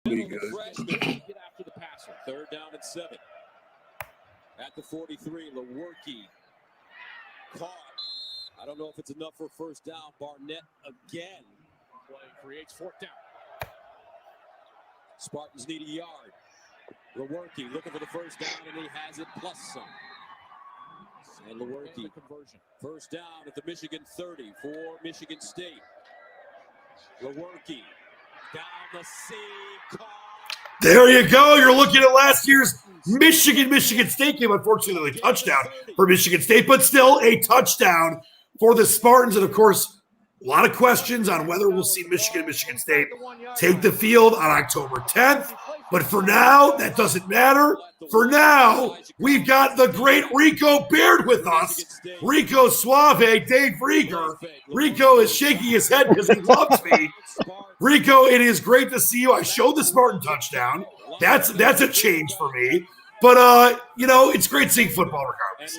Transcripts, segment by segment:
Pretty good. After the passer. 3rd down and 7. At the 43, Lewerke caught. I don't know if it's enough for first down. Barnett again. Play creates 4th down. Spartans need a yard. Lewerke looking for the first down, and he has it plus some. And Lewerke conversion. First down at the Michigan 30 for Michigan State. Lewerke down the seam. There you go. You're looking at last year's Michigan State game. Unfortunately, a touchdown for Michigan State, but still a touchdown for the Spartans. And, of course, a lot of questions on whether we'll see Michigan State take the field on October 10th. But for now, that doesn't matter. For now, we've got the great Rico Beard with us. Rico Suave, Dave Rieger. Rico is shaking his head because he loves me. Rico, it is great to see you. I showed the Spartan touchdown. That's a change for me. But, it's great seeing football regardless.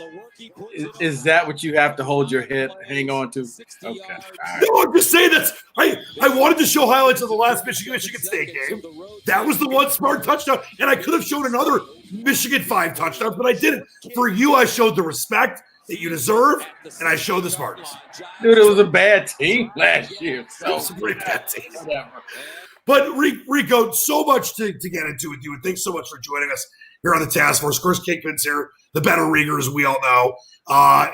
Is that what you have to hold your head, hang on to? Okay. Right. No, I'm just saying that I wanted to show highlights of the last Michigan State game. That was the one Spartan touchdown, and I could have shown another Michigan 5 touchdowns, but I didn't. For you, I showed the respect that you deserve, and I showed the Spartans. Dude, it was a bad team last year. So. It was a great bad team. But, Rico, so much to get into with you, and thanks so much for joining us here on the task force. Of course, Kingpin's here, the better Riegers, we all know,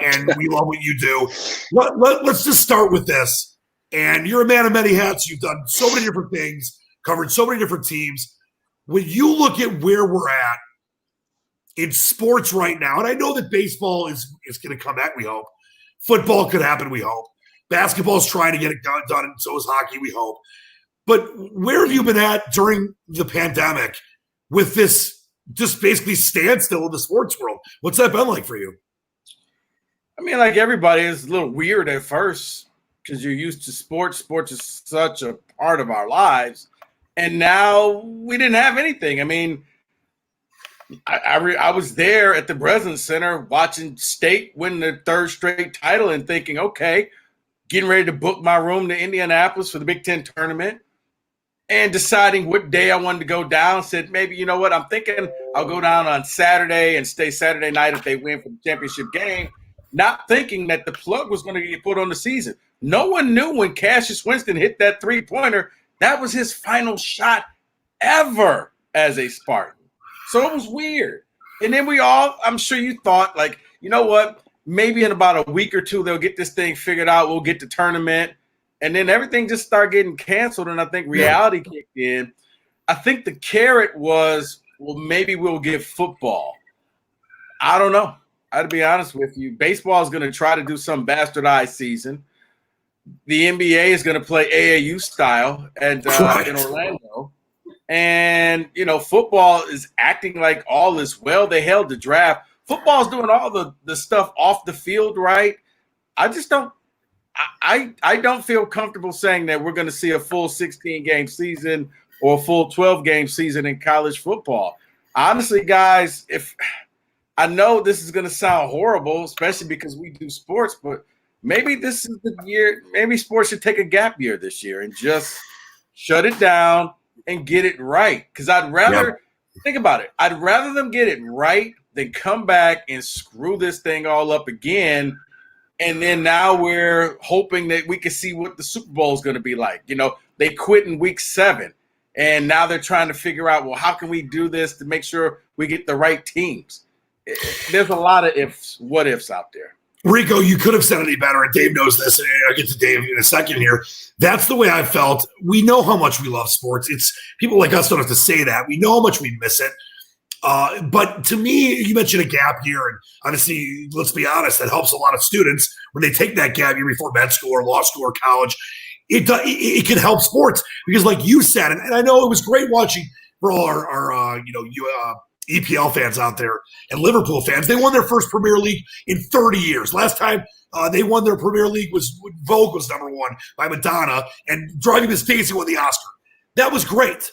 and we love what you do. Let's just start with this. And you're a man of many hats. You've done so many different things, covered so many different teams. When you look at where we're at in sports right now, and I know that baseball is going to come back, we hope. Football could happen, we hope. Basketball's trying to get it done, and so is hockey, we hope. But where have you been at during the pandemic with this just basically standstill in the sports world? What's that been like for you? I mean, like everybody, it's a little weird at first because you're used to sports. Sports is such a part of our lives. And now we didn't have anything. I mean, I was there at the Breslin Center watching State win their 3rd straight title and thinking, okay, getting ready to book my room to Indianapolis for the Big Ten tournament. And deciding what day I wanted to go down, said, maybe, you know what, I'm thinking I'll go down on Saturday and stay Saturday night if they win for the championship game, not thinking that the plug was going to get put on the season. No one knew when Cassius Winston hit that 3-pointer, that was his final shot ever as a Spartan. So it was weird. And then I'm sure you thought, like, you know what, maybe in about a week or two they'll get this thing figured out, we'll get the tournament. And then everything just started getting canceled, and I think reality kicked in. I think the carrot was, well, maybe we'll get football. I don't know. I'd be honest with you. Baseball is going to try to do some bastardized season. The NBA is going to play AAU style in Orlando. And, football is acting like all is well. They held the draft. Football's doing all the stuff off the field right. I just don't. I don't feel comfortable saying that we're going to see a full 16-game season or a full 12-game season in college football. Honestly, guys, if I know this is going to sound horrible, especially because we do sports, but maybe this is the year. Maybe sports should take a gap year this year and just shut it down and get it right. Because I'd rather think about it. I'd rather them get it right than come back and screw this thing all up again. And then now we're hoping that we can see what the Super Bowl is going to be like. They quit in week 7, and now they're trying to figure out, well, how can we do this to make sure we get the right teams? There's a lot of what ifs out there. Rico, you could have said any better, and Dave knows this, and I'll get to Dave in a second here. That's the way I felt. We know how much we love sports. It's people like us don't have to say that. We know how much we miss it. But to me, you mentioned a gap year, and honestly, let's be honest, that helps a lot of students when they take that gap year before med school or law school or college. It can help sports because, like you said, and I know it was great watching for all our EPL fans out there and Liverpool fans. They won their first Premier League in 30 years. Last time they won their Premier League was Vogue was number 1 by Madonna, and Driving Miss Daisy won the Oscar. That was great.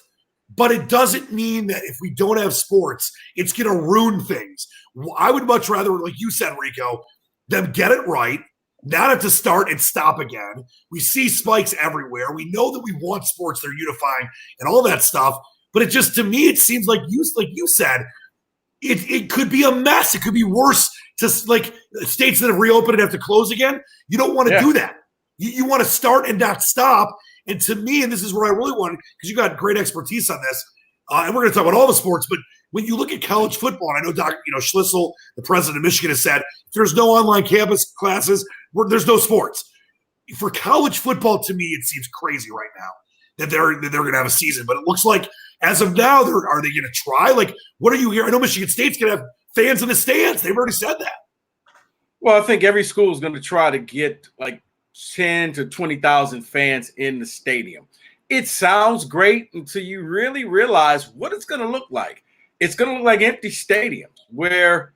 But it doesn't mean that if we don't have sports, it's going to ruin things. I would much rather, like you said, Rico, them get it right, not have to start and stop again. We see spikes everywhere. We know that we want sports. They're unifying and all that stuff. But it just, to me, it seems like you said, it could be a mess. It could be worse to like states that have reopened and have to close again. You don't want to do that. You want to start and not stop. And to me, and this is where I really want, because you got great expertise on this, and we're going to talk about all the sports, but when you look at college football, and I know Schlissel, the president of Michigan, has said, if there's no online campus classes, there's no sports. For college football, to me, it seems crazy right now that they're going to have a season. But it looks like, as of now, are they going to try? Like, what are you hearing? I know Michigan State's going to have fans in the stands. They've already said that. Well, I think every school is going to try to get like 10 to 20,000 fans in the stadium. It sounds great until you really realize what it's going to look like. It's going to look like empty stadiums where,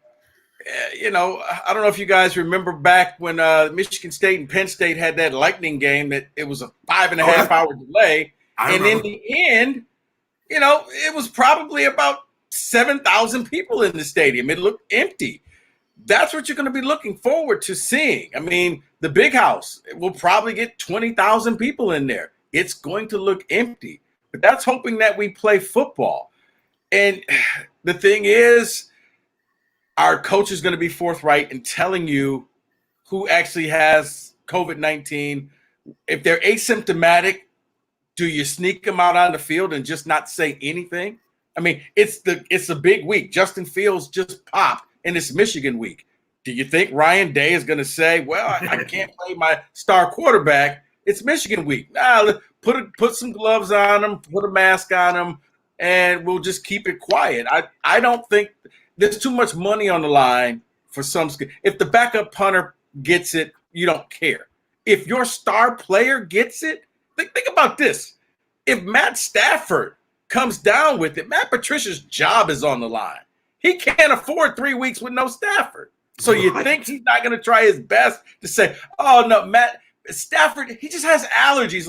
I don't know if you guys remember back when Michigan State and Penn State had that lightning game that it was a 5.5 hour delay. And in the end, it was probably about 7,000 people in the stadium. It looked empty. That's what you're going to be looking forward to seeing. I mean, the Big House will probably get 20,000 people in there. It's going to look empty. But that's hoping that we play football. And the thing is, our coach is going to be forthright in telling you who actually has COVID-19. If they're asymptomatic, do you sneak them out on the field and just not say anything? I mean, it's a big week. Justin Fields just popped, and it's Michigan week. Do you think Ryan Day is going to say, well, I can't play my star quarterback. It's Michigan week. Nah, put some gloves on him, put a mask on him, and we'll just keep it quiet. I don't think there's too much money on the line for some. If the backup punter gets it, you don't care. If your star player gets it, think about this. If Matt Stafford comes down with it, Matt Patricia's job is on the line. He can't afford 3 weeks with no Stafford. So you think he's not going to try his best to say, oh, no, Matt Stafford, he just has allergies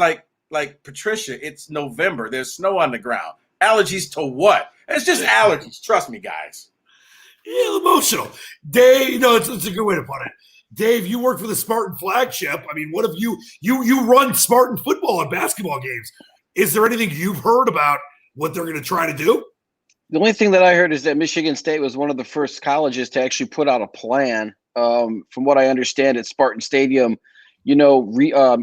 like Patricia. It's November. There's snow on the ground. Allergies to what? It's just allergies. Trust me, guys. Yeah, emotional. Dave, it's a good way to put it. Dave, you work for the Spartan flagship. I mean, what have you run Spartan football and basketball games. Is there anything you've heard about what they're going to try to do? The only thing that I heard is that Michigan State was one of the first colleges to actually put out a plan. From what I understand at Spartan Stadium,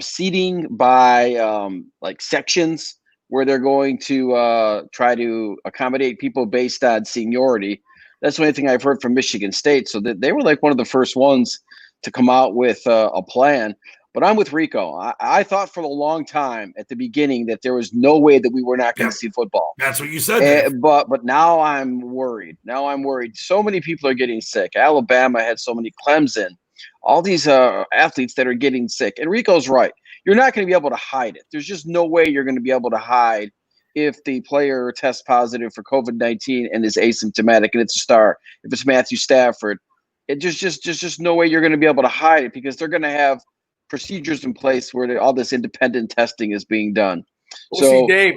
seating by like sections where they're going to try to accommodate people based on seniority. That's the only thing I've heard from Michigan State. So they were like one of the first ones to come out with a plan. But I'm with Rico. I thought for a long time at the beginning that there was no way that we were not going to see football. That's what you said. But now I'm worried. So many people are getting sick. Alabama had so many. Clemson. All these athletes that are getting sick. And Rico's right. You're not going to be able to hide it. There's just no way you're going to be able to hide if the player tests positive for COVID-19 and is asymptomatic and it's a star. If it's Matthew Stafford, there's just no way you're going to be able to hide it because they're going to have procedures in place where all this independent testing is being done. Well, so, see, Dave,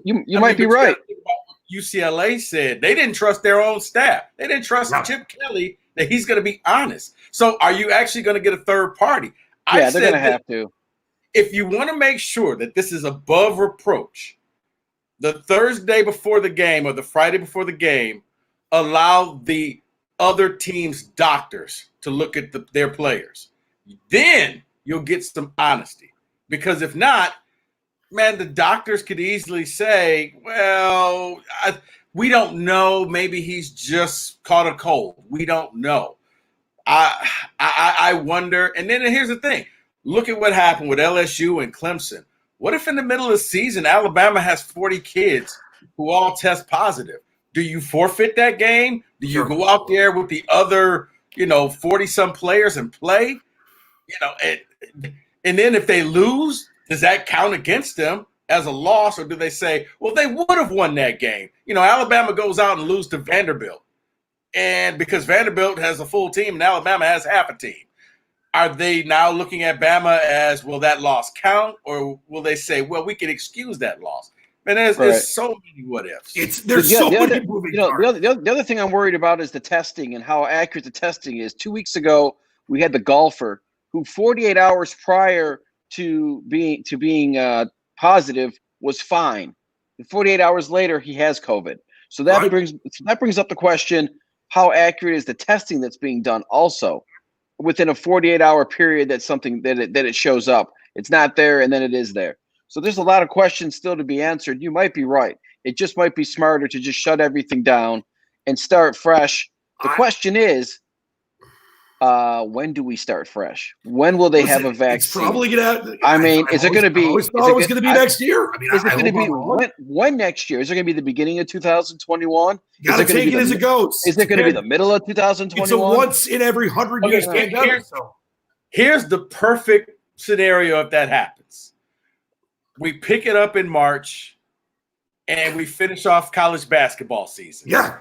you might be right. UCLA said they didn't trust their own staff. They didn't trust Chip Kelly that he's going to be honest. So are you actually going to get a third party? Yeah, they're going to have to. If you want to make sure that this is above reproach, the Thursday before the game or the Friday before the game, allow the other team's doctors to look at their players. Then you'll get some honesty. Because if not, man, the doctors could easily say, well, we don't know. Maybe he's just caught a cold. We don't know. I wonder. And then here's the thing. Look at what happened with LSU and Clemson. What if in the middle of the season, Alabama has 40 kids who all test positive? Do you forfeit that game? Do you go out there with the other, 40-some players and play? And then if they lose, does that count against them as a loss? Or do they say, well, they would have won that game? Alabama goes out and loses to Vanderbilt. And because Vanderbilt has a full team and Alabama has half a team. Are they now looking at Bama as, will that loss count? Or will they say, well, we can excuse that loss? Man, there's so many what ifs. There's so many moving parts. The other thing I'm worried about is the testing and how accurate the testing is. 2 weeks ago, we had the golfer who 48 hours prior to being positive was fine. 48 hours later, he has COVID. So that brings up the question: how accurate is the testing that's being done? Also, within a 48-hour period, that's something that it shows up. It's not there, and then it is there. So there's a lot of questions still to be answered. You might be right. It just might be smarter to just shut everything down and start fresh. The question is, when do we start fresh? When will they have a vaccine? It's probably gonna. I mean, is it going to be? I always thought it was going to be next year. I mean, is it going to be when next year? Is it going to be the beginning of 2021? You got to take it as it goes. Is it going to be the middle of 2021? It's a once in every 100 years pandemic. Here's the perfect scenario if that happens. We pick it up in March, and we finish off college basketball season. Yeah,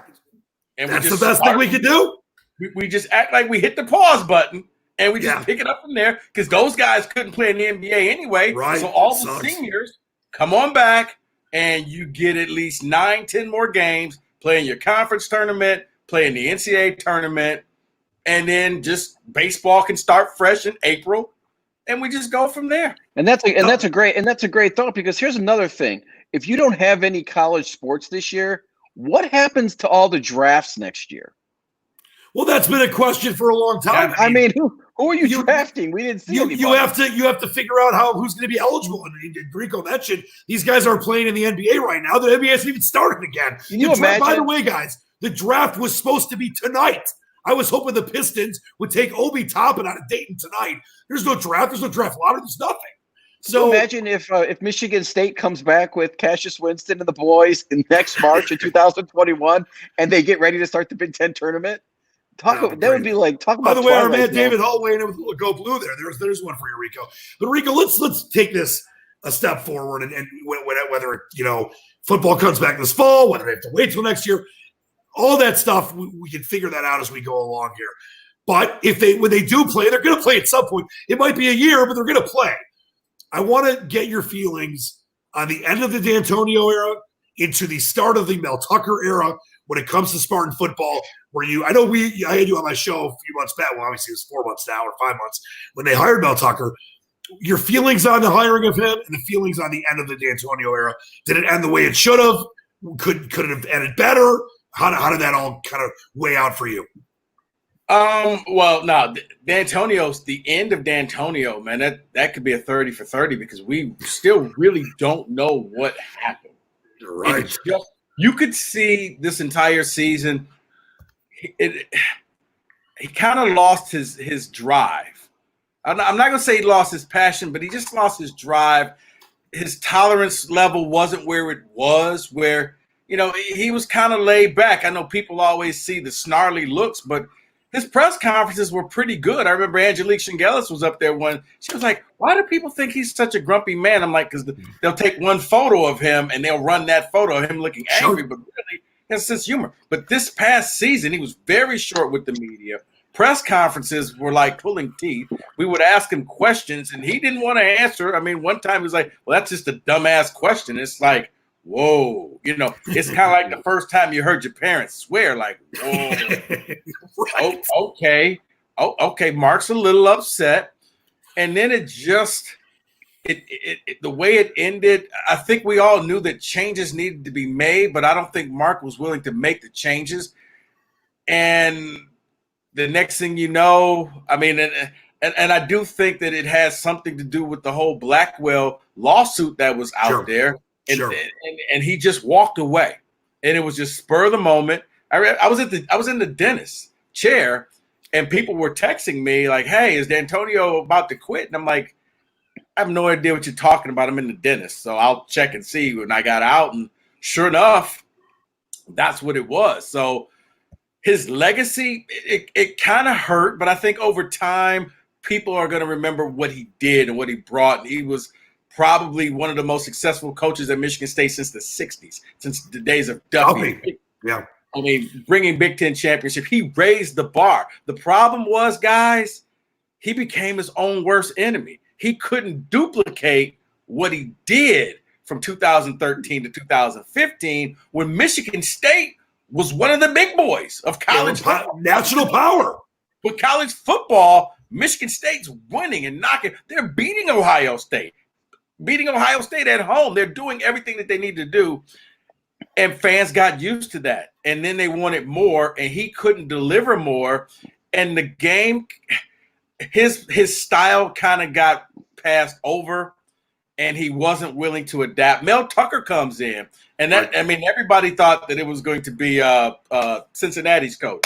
and that's the best thing we can do. We just act like we hit the pause button and we just pick it up from there because those guys couldn't play in the NBA anyway. Right. So all the seniors come on back and you get at least 9-10 more games, play in your conference tournament, play in the NCAA tournament, and then just baseball can start fresh in April, and we just go from there. And that's a great thought, because here's another thing: if you don't have any college sports this year, what happens to all the drafts next year? Well, that's been a question for a long time. I mean, who are you drafting? We didn't see anybody. You have to figure out who's going to be eligible. And Rico mentioned these guys aren't playing in the NBA right now. The NBA hasn't even started again. Can you imagine? By the way, guys, the draft was supposed to be tonight. I was hoping the Pistons would take Obi Toppin out of Dayton tonight. There's no draft. There's no draft lottery. There's nothing. So imagine if Michigan State comes back with Cassius Winston and the boys in next March in 2021, and they get ready to start the Big Ten tournament. Talk about By the way, our man David Hall weighing in with Go Blue there. There's one for you, Rico. But Rico, let's take this a step forward, and whether football comes back this fall, whether they have to wait till next year, all that stuff we can figure that out as we go along here. But when they do play, they're going to play at some point. It might be a year, but they're going to play. I want to get your feelings on the end of the D'Antonio era into the start of the Mel Tucker era when it comes to Spartan football. I had you on my show a few months back. Well, obviously it's 4 months now or 5 months when they hired Mel Tucker. Your feelings on the hiring of him and the feelings on the end of the D'Antonio era. Did it end the way it should have? Could it have ended better? How did that all kind of weigh out for you? Well, no, D'Antonio's the end of D'Antonio, man. That could be a 30 for 30 because we still really don't know what happened. You're right. You could see this entire season. He kind of lost his drive. I'm not going to say he lost his passion, but he just lost his drive. His tolerance level wasn't where it was, where, he was kind of laid back. I know people always see the snarly looks, but his press conferences were pretty good. I remember Angelique Shingelis was up there she was like, why do people think he's such a grumpy man? I'm like, because they'll take one photo of him and they'll run that photo of him looking angry, but really he has a sense of humor. But this past season, he was very short with the media. Press conferences were like pulling teeth. We would ask him questions and he didn't want to answer. I mean, one time he was like, well, that's just a dumbass question. It's like, whoa, it's kind of like the first time you heard your parents swear, like, whoa, right. Okay. Okay. Mark's a little upset. And then it the way it ended, I think we all knew that changes needed to be made, but I don't think Mark was willing to make the changes. And the next thing you know, I mean, and I do think that it has something to do with the whole Blackwell lawsuit that was out there. And he just walked away, and it was just spur of the moment. I was in the dentist's chair, and people were texting me like, "Hey, is D'Antonio about to quit?" And I'm like, "I have no idea what you're talking about. I'm in the dentist, so I'll check and see." When I got out, and sure enough, that's what it was. So his legacy, it kind of hurt, but I think over time, people are going to remember what he did and what he brought. And he was probably one of the most successful coaches at Michigan State since the 60s, since the days of Duffy. Yeah. I mean, bringing Big Ten championship, he raised the bar. The problem was, guys, he became his own worst enemy. He couldn't duplicate what he did from 2013 to 2015 when Michigan State was one of the big boys of college football. National power. With college football, Michigan State's winning and knocking. They're beating Ohio State. beating Ohio State at home. They're doing everything that they need to do. And fans got used to that. And then they wanted more, and he couldn't deliver more. And the game, his style kind of got passed over, and he wasn't willing to adapt. Mel Tucker comes in, and everybody thought that it was going to be Cincinnati's coach.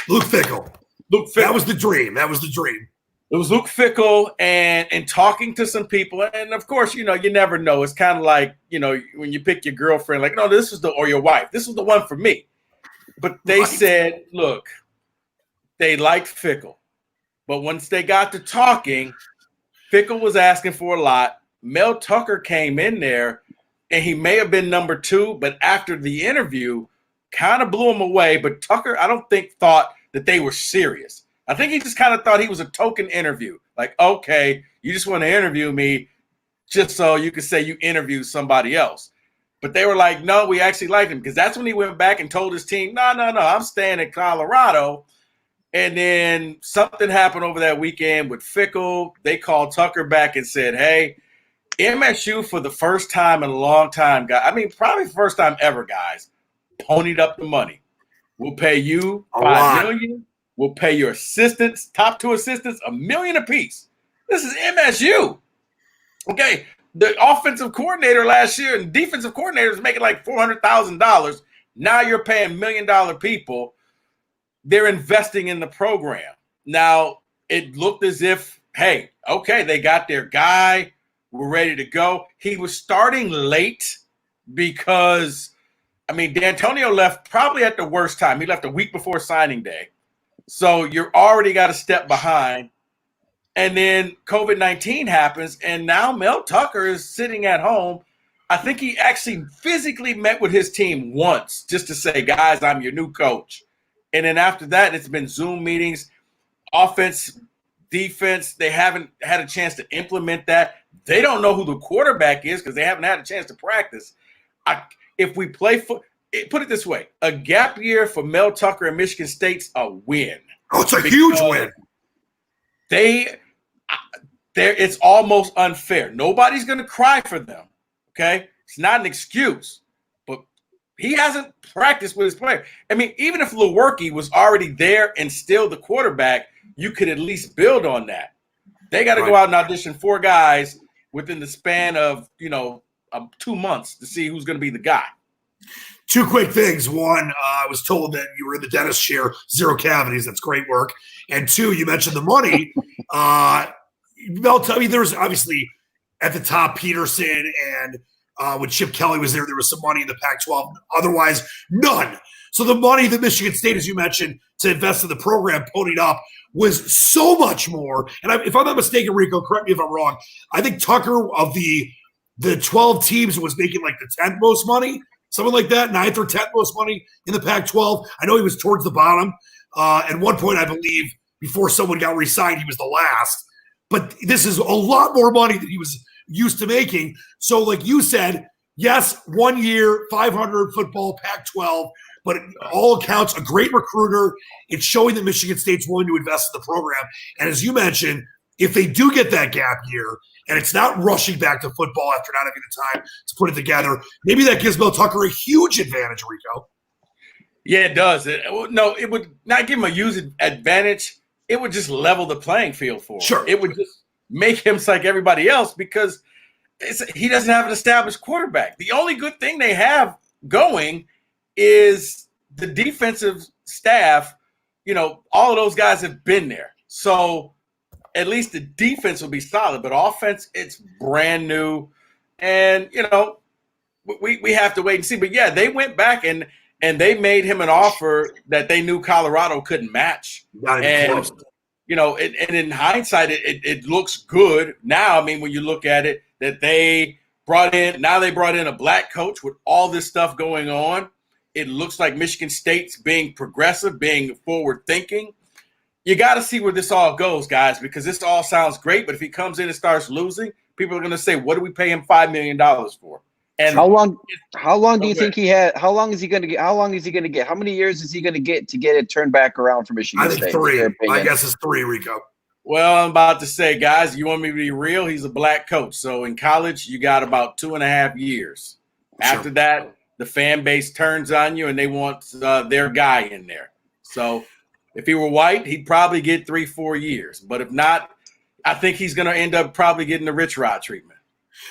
Luke Fickell. That was the dream. It was Luke Fickell, and talking to some people, and of course, you never know. It's kind of like, when you pick your girlfriend, like, no, or your wife. This was the one for me. But they said, look, they liked Fickell. But once they got to talking, Fickell was asking for a lot. Mel Tucker came in there, and he may have been number 2, but after the interview, kind of blew him away. But Tucker, I don't think, thought that they were serious. I think he just kind of thought he was a token interview. Like, okay, you just want to interview me just so you could say you interviewed somebody else. But they were like, no, we actually liked him, because that's when he went back and told his team, no, I'm staying in Colorado. And then something happened over that weekend with Fickell. They called Tucker back and said, hey, MSU for the first time in a long time, guys. I mean, probably the first time ever, guys, ponied up the money. We'll pay you $5 million. We'll pay your assistants, top 2 assistants, $1 million apiece. This is MSU. Okay, the offensive coordinator last year and defensive coordinator was making like $400,000. Now you're paying $1 million people. They're investing in the program. Now, it looked as if, hey, okay, they got their guy. We're ready to go. He was starting late because, D'Antonio left probably at the worst time. He left a week before signing day. So you're already got a step behind. And then COVID-19 happens, and now Mel Tucker is sitting at home. I think he actually physically met with his team once just to say, guys, I'm your new coach. And then after that, it's been Zoom meetings, offense, defense. They haven't had a chance to implement that. They don't know who the quarterback is because they haven't had a chance to practice. If we play put it this way, a gap year for Mel Tucker and Michigan State's a win. Oh, it's a huge win. It's almost unfair. Nobody's going to cry for them, okay? It's not an excuse, but he hasn't practiced with his player. Even if Lewerke was already there and still the quarterback, you could at least build on that. They got to go out and audition 4 guys within the span of, 2 months to see who's going to be the guy. 2 quick things. One, I was told that you were in the dentist chair, 0 cavities. That's great work. And 2, you mentioned the money. There's obviously at the top Peterson, and when Chip Kelly was there was some money in the Pac-12. Otherwise, none. So the money that Michigan State, as you mentioned, to invest in the program, ponied up, was so much more. And if I'm not mistaken, Rico, correct me if I'm wrong, I think Tucker of the 12 teams was making like the 10th most money. Something like that, 9th or 10th most money in the Pac-12. I know he was towards the bottom. At one point, I believe, before someone got re-signed, he was the last. But this is a lot more money than he was used to making. So like you said, yes, 1 year, 500 football, Pac-12, but all accounts, a great recruiter. It's showing that Michigan State's willing to invest in the program. And as you mentioned, if they do get that gap year, and it's not rushing back to football after not having the time to put it together, maybe that gives Mel Tucker a huge advantage, Rico. Yeah, it does. It would not give him a huge advantage. It would just level the playing field for him. Sure. It would just make him like everybody else because he doesn't have an established quarterback. The only good thing they have going is the defensive staff. All of those guys have been there. So at least the defense will be solid, but offense, it's brand new. And, we have to wait and see. But, yeah, they went back and they made him an offer that they knew Colorado couldn't match. And, close. And in hindsight, it looks good. Now, when you look at it, that they brought in a black coach with all this stuff going on. It looks like Michigan State's being progressive, being forward-thinking. You got to see where this all goes, guys, because this all sounds great. But if he comes in and starts losing, people are going to say, "What do we pay him $5 million for?" And how long do you think he had? How long is he going to get? How long is he going to get? How many years is he going to get it turned back around for Michigan State? I think 3. My guess is 3, Rico. Well, I'm about to say, guys, you want me to be real? He's a black coach. So in college, you got about 2.5 years. After that, the fan base turns on you and they want their guy in there. So if he were white, he'd probably get 3-4 years. But if not, I think he's going to end up probably getting the Rich Rod treatment.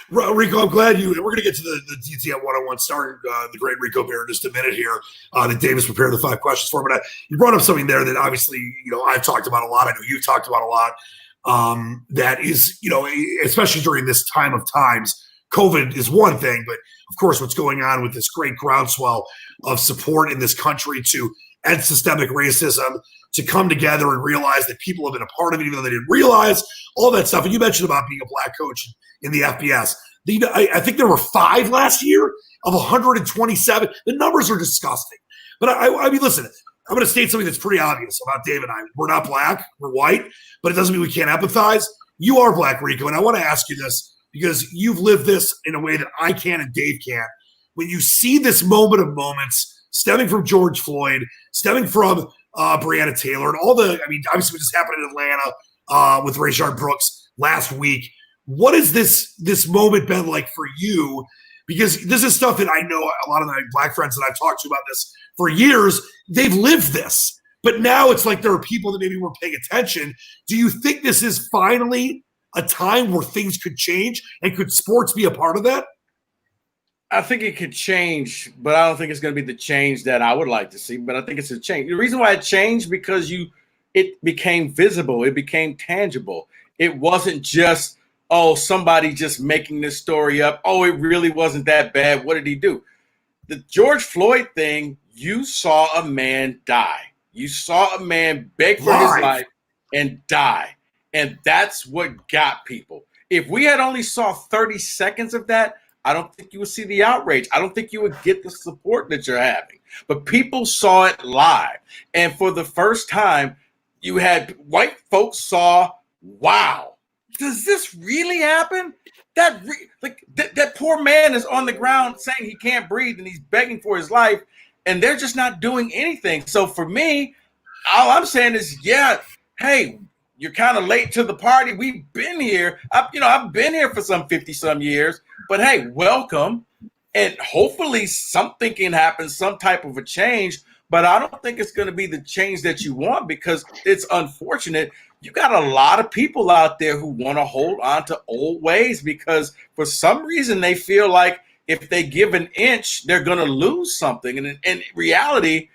Rico, I'm glad we're going to get to the DTM 101 starting the great Rico Bear in just a minute here that Davis prepared the 5 questions for. But you brought up something there that obviously, I've talked about a lot. I know you've talked about a lot. That is, especially during this time of times, COVID is one thing, but of course, what's going on with this great groundswell of support in this country to end systemic racism, to come together and realize that people have been a part of it, even though they didn't realize all that stuff. And you mentioned about being a black coach in the FBS. I think there were 5 last year of 127. The numbers are disgusting. But I mean, listen, I'm going to state something that's pretty obvious about Dave and I. We're not black, we're white, but it doesn't mean we can't empathize. You are black, Rico, and I want to ask you this because you've lived this in a way that I can and Dave can't. When you see this moment of moments stemming from George Floyd, stemming from Breonna Taylor, and obviously what just happened in Atlanta with Rayshard Brooks last week. What has this moment been like for you? Because this is stuff that I know a lot of my black friends that I've talked to about this for years, they've lived this. But now it's like there are people that maybe weren't paying attention. Do you think this is finally a time where things could change? And could sports be a part of that? I think it could change, but I don't think it's going to be the change that I would like to see. But I think it's a change. The reason why it changed because it became visible. It became tangible. It wasn't just, somebody just making this story up. Oh, it really wasn't that bad. What did he do? The George Floyd thing, you saw a man die. You saw a man beg for his life and die. And that's what got people. If we had only saw 30 seconds of that, I don't think you would see the outrage. I don't think you would get the support that you're having. But people saw it live. And for the first time, you had white folks saw, wow, does this really happen? That poor man is on the ground saying he can't breathe and he's begging for his life, and they're just not doing anything. So for me, all I'm saying is, hey, you're kind of late to the party. We've been here. I've been here for some 50-some years. But hey, welcome. And hopefully something can happen, some type of a change. But I don't think it's going to be the change that you want because it's unfortunate. You got a lot of people out there who want to hold on to old ways because for some reason they feel like if they give an inch, they're going to lose something. And in reality,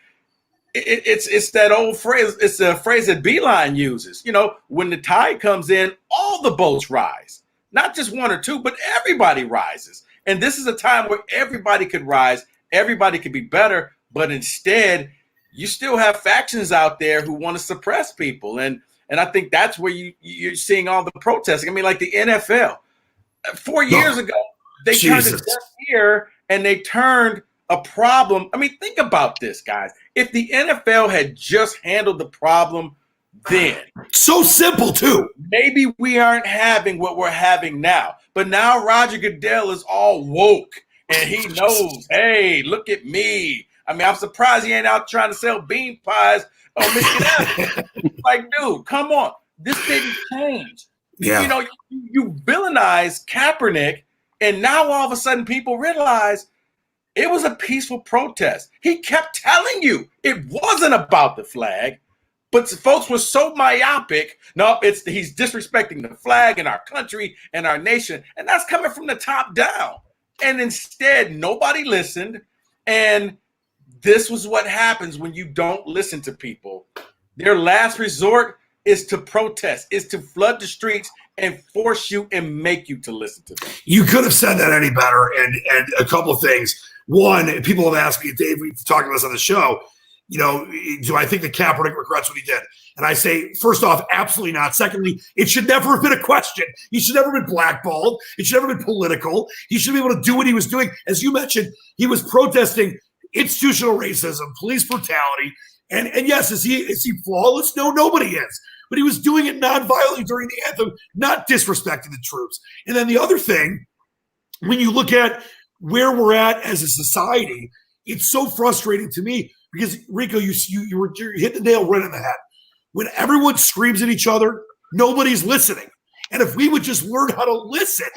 it's that old phrase. It's a phrase that Beeline uses. When the tide comes in, all the boats rise. Not just one or two, but everybody rises. And this is a time where everybody could rise. Everybody could be better. But instead, you still have factions out there who want to suppress people. And I think that's where you're seeing all the protesting. I mean, like the NFL. 4 years ago, they turned a deaf ear and they turned a problem. I mean, think about this, guys. If the NFL had just handled the problem then. So simple, too. Maybe we aren't having what we're having now. But now Roger Goodell is all woke and he knows, hey, look at me. I mean, I'm surprised he ain't out trying to sell bean pies on Michigan Avenue. Like, dude, come on. This didn't change. Yeah. You villainize Kaepernick, and now all of a sudden people realize it was a peaceful protest. He kept telling you it wasn't about the flag, but folks were so myopic. No, he's disrespecting the flag and our country and our nation, and that's coming from the top down. And instead, nobody listened, and this was what happens when you don't listen to people. Their last resort is to protest, is to flood the streets and force you and make you to listen to them. You could have said that any better. And a couple of things. One, people have asked me, Dave, we've talked about this on the show, do I think that Kaepernick regrets what he did? And I say, first off, absolutely not. Secondly, it should never have been a question. He should never have been blackballed. It should never have been political. He should be able to do what he was doing. As you mentioned, he was protesting institutional racism, police brutality. And yes, is he flawless? No, nobody is. But he was doing it non-violently during the anthem, not disrespecting the troops. And then the other thing, when you look at where we're at as a society, it's so frustrating to me because, Rico, you hit the nail right on the head. When everyone screams at each other, Nobody's listening. And if we would just learn how to listen,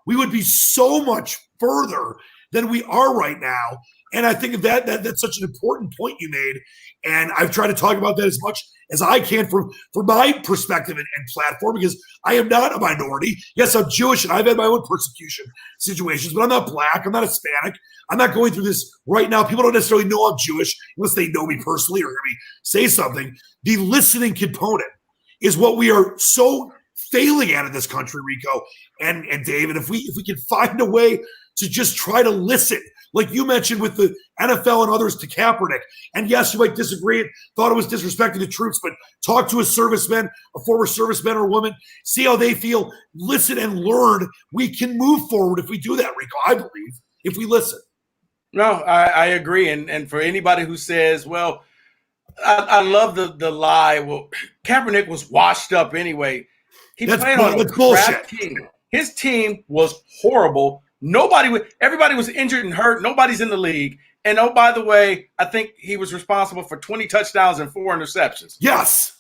we would be so much further than we are right now. And I think that's such an important point you made. And I've tried to talk about that as much as I can from my perspective and platform, because I am not a minority. Yes, I'm Jewish and I've had my own persecution situations, but I'm not Black. I'm not Hispanic. I'm not going through this right now. People don't necessarily know I'm Jewish unless they know me personally or hear me say something. The listening component is what we are so failing at in this country, Rico and Dave. And if we can find a way to just try to listen, like you mentioned with the NFL and others to Kaepernick. And yes, you might disagree and thought it was disrespecting the troops, but talk to a serviceman, a former serviceman or woman, see how they feel, listen and learn. We can move forward if we do that, Rico, I believe, if we listen. No, I agree. And for anybody who says, well, I love the lie. Well, Kaepernick was washed up anyway. He played on a crap team. His team was horrible. Everybody was injured and hurt. Nobody's in the league. And oh, by the way, I think he was responsible for 20 touchdowns and 4 interceptions. Yes.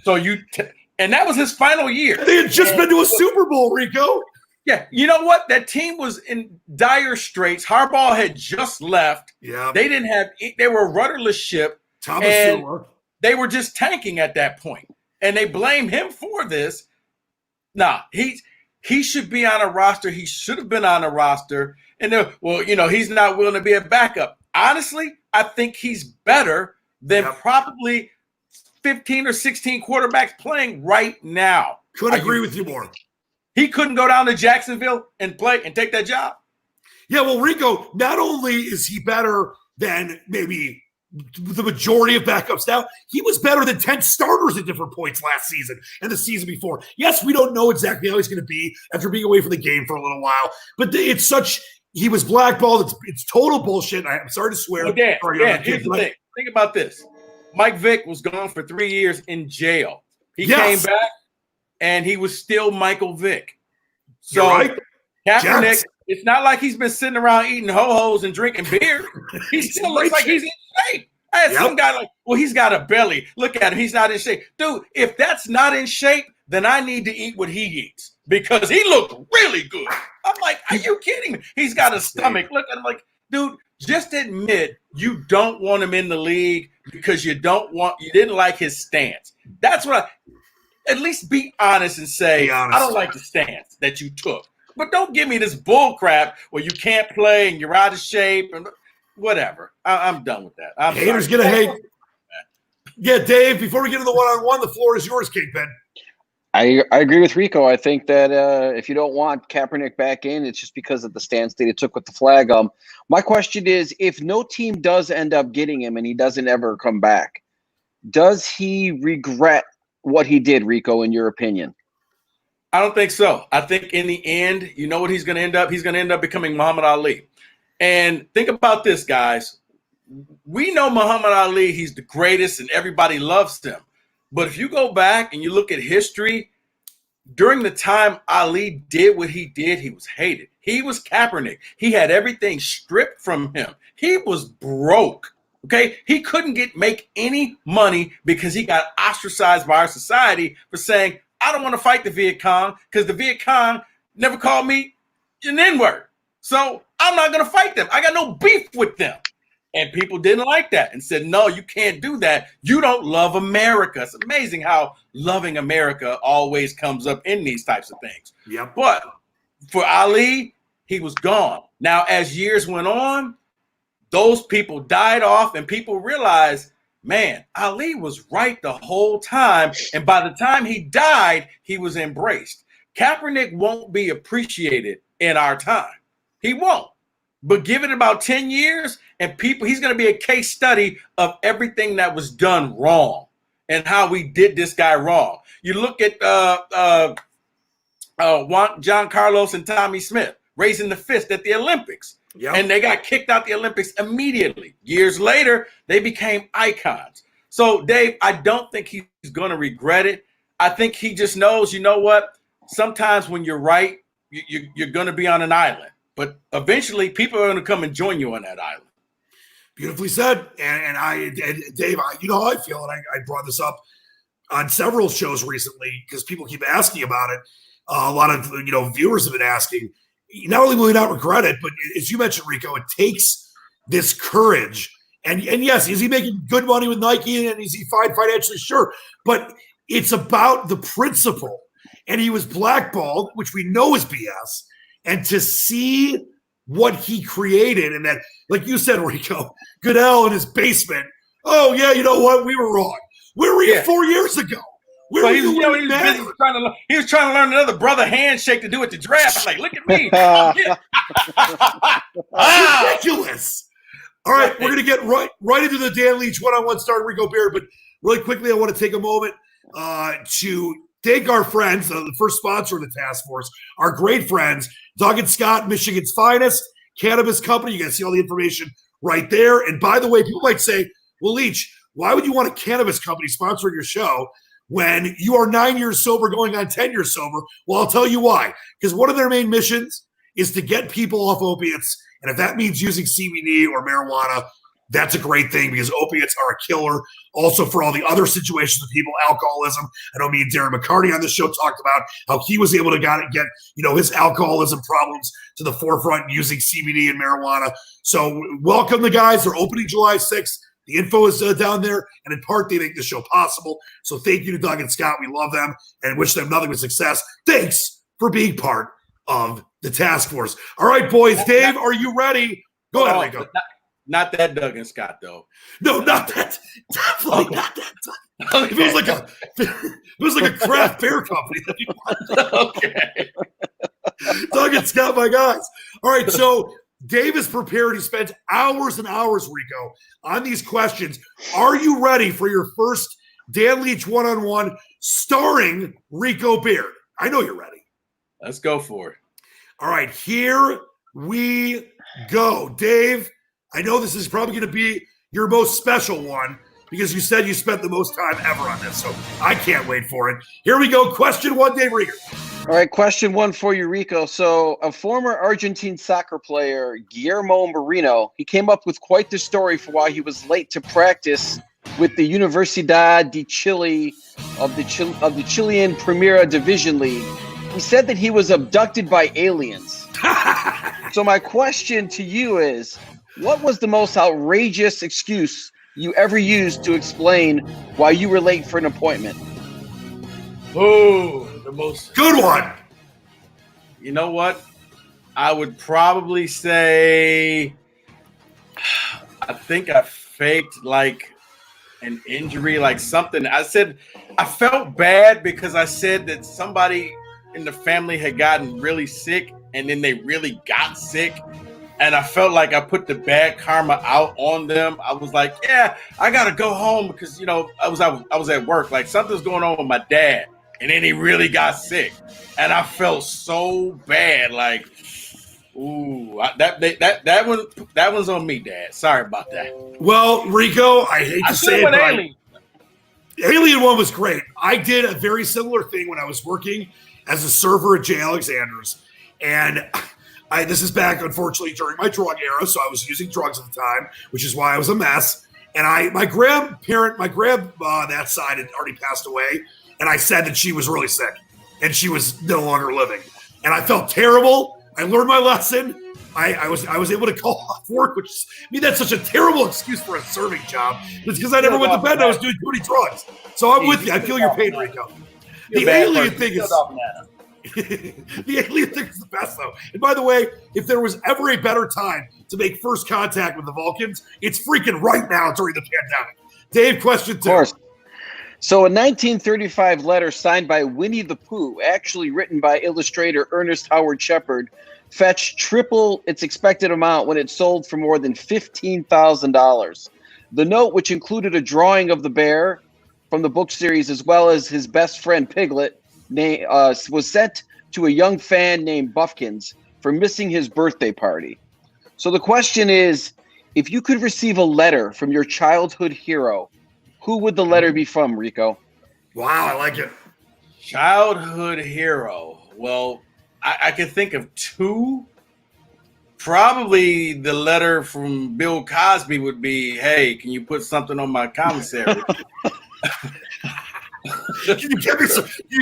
So and that was his final year. They had just been to a Super Bowl, Rico. Yeah. You know what? That team was in dire straits. Harbaugh had just left. Yeah. They were a rudderless ship. They were just tanking at that point. And they blame him for this. Nah, he should be on a roster. He should have been on a roster. And he's not willing to be a backup. Honestly, I think he's better than probably 15 or 16 quarterbacks playing right now. Couldn't agree with you more. He couldn't go down to Jacksonville and play and take that job. Yeah, well, Rico, not only is he better than maybe the majority of backups now, he was better than 10 starters at different points last season and the season before. Yes, we don't know exactly how he's going to be after being away from the game for a little while, but he was blackballed. It's total bullshit. I'm sorry to swear. Dan, here's the thing. Think about this. Mike Vick was gone for 3 years in jail. He came back, and he was still Michael Vick. So right. Kaepernick, it's not like he's been sitting around eating ho-hos and drinking beer. He still looks like he's in shape. I had some guy like, well, he's got a belly. Look at him. He's not in shape. Dude, if that's not in shape, then I need to eat what he eats because he looked really good. I'm like, are you kidding me? He's got a stomach. Look at him like, dude, just admit you don't want him in the league because you didn't like his stance. That's what at least be honest and say, I don't like the stance that you took. But don't give me this bull crap where you can't play and you're out of shape and whatever. I'm done with that. Haters gonna hate. Yeah, Dave, before we get to the one-on-one, the floor is yours, Kingpin. I agree with Rico. I think that if you don't want Kaepernick back in, it's just because of the stance that he took with the flag. My question is, if no team does end up getting him and he doesn't ever come back, does he regret what he did, Rico, in your opinion? I don't think so. I think in the end, you know what he's going to end up? He's going to end up becoming Muhammad Ali. And think about this, guys. We know Muhammad Ali, he's the greatest and everybody loves him. But if you go back and you look at history, during the time Ali did what he did, he was hated. He was Kaepernick. He had everything stripped from him. He was broke. Okay, he couldn't make any money because he got ostracized by our society for saying, I don't want to fight the Viet Cong because the Viet Cong never called me an N-word. So I'm not going to fight them. I got no beef with them. And people didn't like that and said, no, you can't do that. You don't love America. It's amazing how loving America always comes up in these types of things. Yep. But for Ali, he was gone. Now, as years went on, those people died off and people realized, man, Ali was right the whole time. And by the time he died, he was embraced. Kaepernick won't be appreciated in our time. He won't. But give it about 10 years and he's going to be a case study of everything that was done wrong and how we did this guy wrong. You look at John Carlos and Tommy Smith raising the fist at the Olympics. Yep. And they got kicked out the Olympics immediately. Years later, they became icons. So, Dave, I don't think he's going to regret it. I think he just knows, you know what? Sometimes when you're right, you're going to be on an island. But eventually, people are going to come and join you on that island. Beautifully said. And Dave, you know how I feel, and I brought this up on several shows recently because people keep asking about it. A lot of viewers have been asking. Not only will he not regret it, but as you mentioned, Rico, it takes this courage. And yes, is he making good money with Nike and is he fine financially? Sure. But it's about the principle. And he was blackballed, which we know is BS. And to see what he created and that, like you said, Rico, Goodell in his basement. Oh, yeah, you know what? We were wrong. Where were you 4 years ago? Where were you? He was trying to learn another brother handshake to do at the draft. Like, look at me. Ridiculous. All right, we're going to get right into the Dan Leach one-on-one starting Rico Beard. But really quickly, I want to take a moment to thank our friends, the first sponsor of the task force, our great friends, Doug and Scott, Michigan's finest cannabis company. You guys see all the information right there. And by the way, people might say, well, Leach, why would you want a cannabis company sponsoring your show when you are 9 years sober going on 10 years sober? Well, I'll tell you why. Because one of their main missions is to get people off opiates. And if that means using CBD or marijuana, that's a great thing because opiates are a killer. Also for all the other situations of people, alcoholism. I know me and Darren McCarty on this show talked about how he was able to get his alcoholism problems to the forefront using CBD and marijuana. So welcome the guys. They're opening July 6th. The info is down there, and in part, they make the show possible. So thank you to Doug and Scott. We love them and wish them nothing but success. Thanks for being part of the task force. All right, boys. Dave, are you ready? Go ahead, Rico. Not that Doug and Scott, though. No, not that. Definitely not that. Okay. If it was like a craft beer company. Okay. Doug and Scott, my guys. All right, so Dave is prepared. He spends hours and hours, Rico, on these questions. Are you ready for your first Dan Leach one-on-one starring Rico Beard? I know you're ready. Let's go for it. All right, here we go. Dave, I know this is probably going to be your most special one because you said you spent the most time ever on this, so I can't wait for it. Here we go. Question one, Dave Rieger. All right, question one for you, Rico. So a former Argentine soccer player, Guillermo Moreno, he came up with quite the story for why he was late to practice with the Universidad de Chile of the Chilean Primera Division League. He said that he was abducted by aliens. So my question to you is, what was the most outrageous excuse you ever used to explain why you were late for an appointment? Oh, the most good one. You know what? I would probably say I think I faked like an injury, like something. I said I felt bad because I said that somebody in the family had gotten really sick and then they really got sick. And I felt like I put the bad karma out on them. I was like, yeah, I got to go home because, I was at work. Like something's going on with my dad. And then he really got sick. And I felt so bad. Like, ooh, that one's on me, Dad. Sorry about that. Well, Rico, I hate to say it, but Alien one was great. I did a very similar thing when I was working as a server at J. Alexander's. And this is back, unfortunately, during my drug era, so I was using drugs at the time, which is why I was a mess. And my grandparent, that side had already passed away, and I said that she was really sick, and she was no longer living. And I felt terrible. I learned my lesson. I was able to call off work, which that's such a terrible excuse for a serving job. It's because I never went to bed and I was doing too many drugs. So I'm with you. I feel your pain, Rico. The alien thing is the alien thing is the best, though. And by the way, if there was ever a better time to make first contact with the Vulcans, it's freaking right now during the pandemic. Dave, question two. Of course. So a 1935 letter signed by Winnie the Pooh, actually written by illustrator Ernest Howard Shepard, fetched triple its expected amount when it sold for more than $15,000. The note, which included a drawing of the bear from the book series as well as his best friend Piglet, was sent to a young fan named Buffkins for missing his birthday party. So the question is, if you could receive a letter from your childhood hero, who would the letter be from, Rico? Wow, I like it. Childhood hero. Well, I can think of two. Probably the letter from Bill Cosby would be, hey, can you put something on my commissary? Can you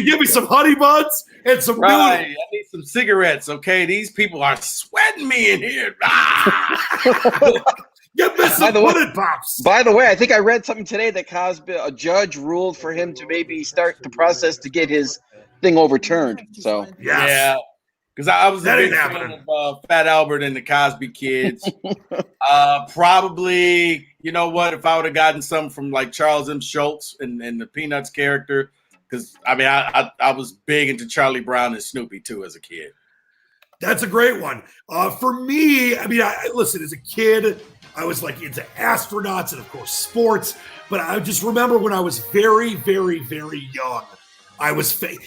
give me some honey buns and some noodles? I need some cigarettes, okay? These people are sweating me in here. Get me some pudding pops. By the way, I think I read something today that Cosby, a judge ruled for him to maybe start the process to get his thing overturned. So yeah, because I was a big fan of Fat Albert and the Cosby Kids. Probably, you know what? If I would have gotten some from like Charles M. Schultz and the Peanuts character, because I mean, I was big into Charlie Brown and Snoopy too as a kid. That's a great one. For me, I mean, listen, as a kid, I was like into astronauts and of course sports, but I just remember when I was very, very, very young,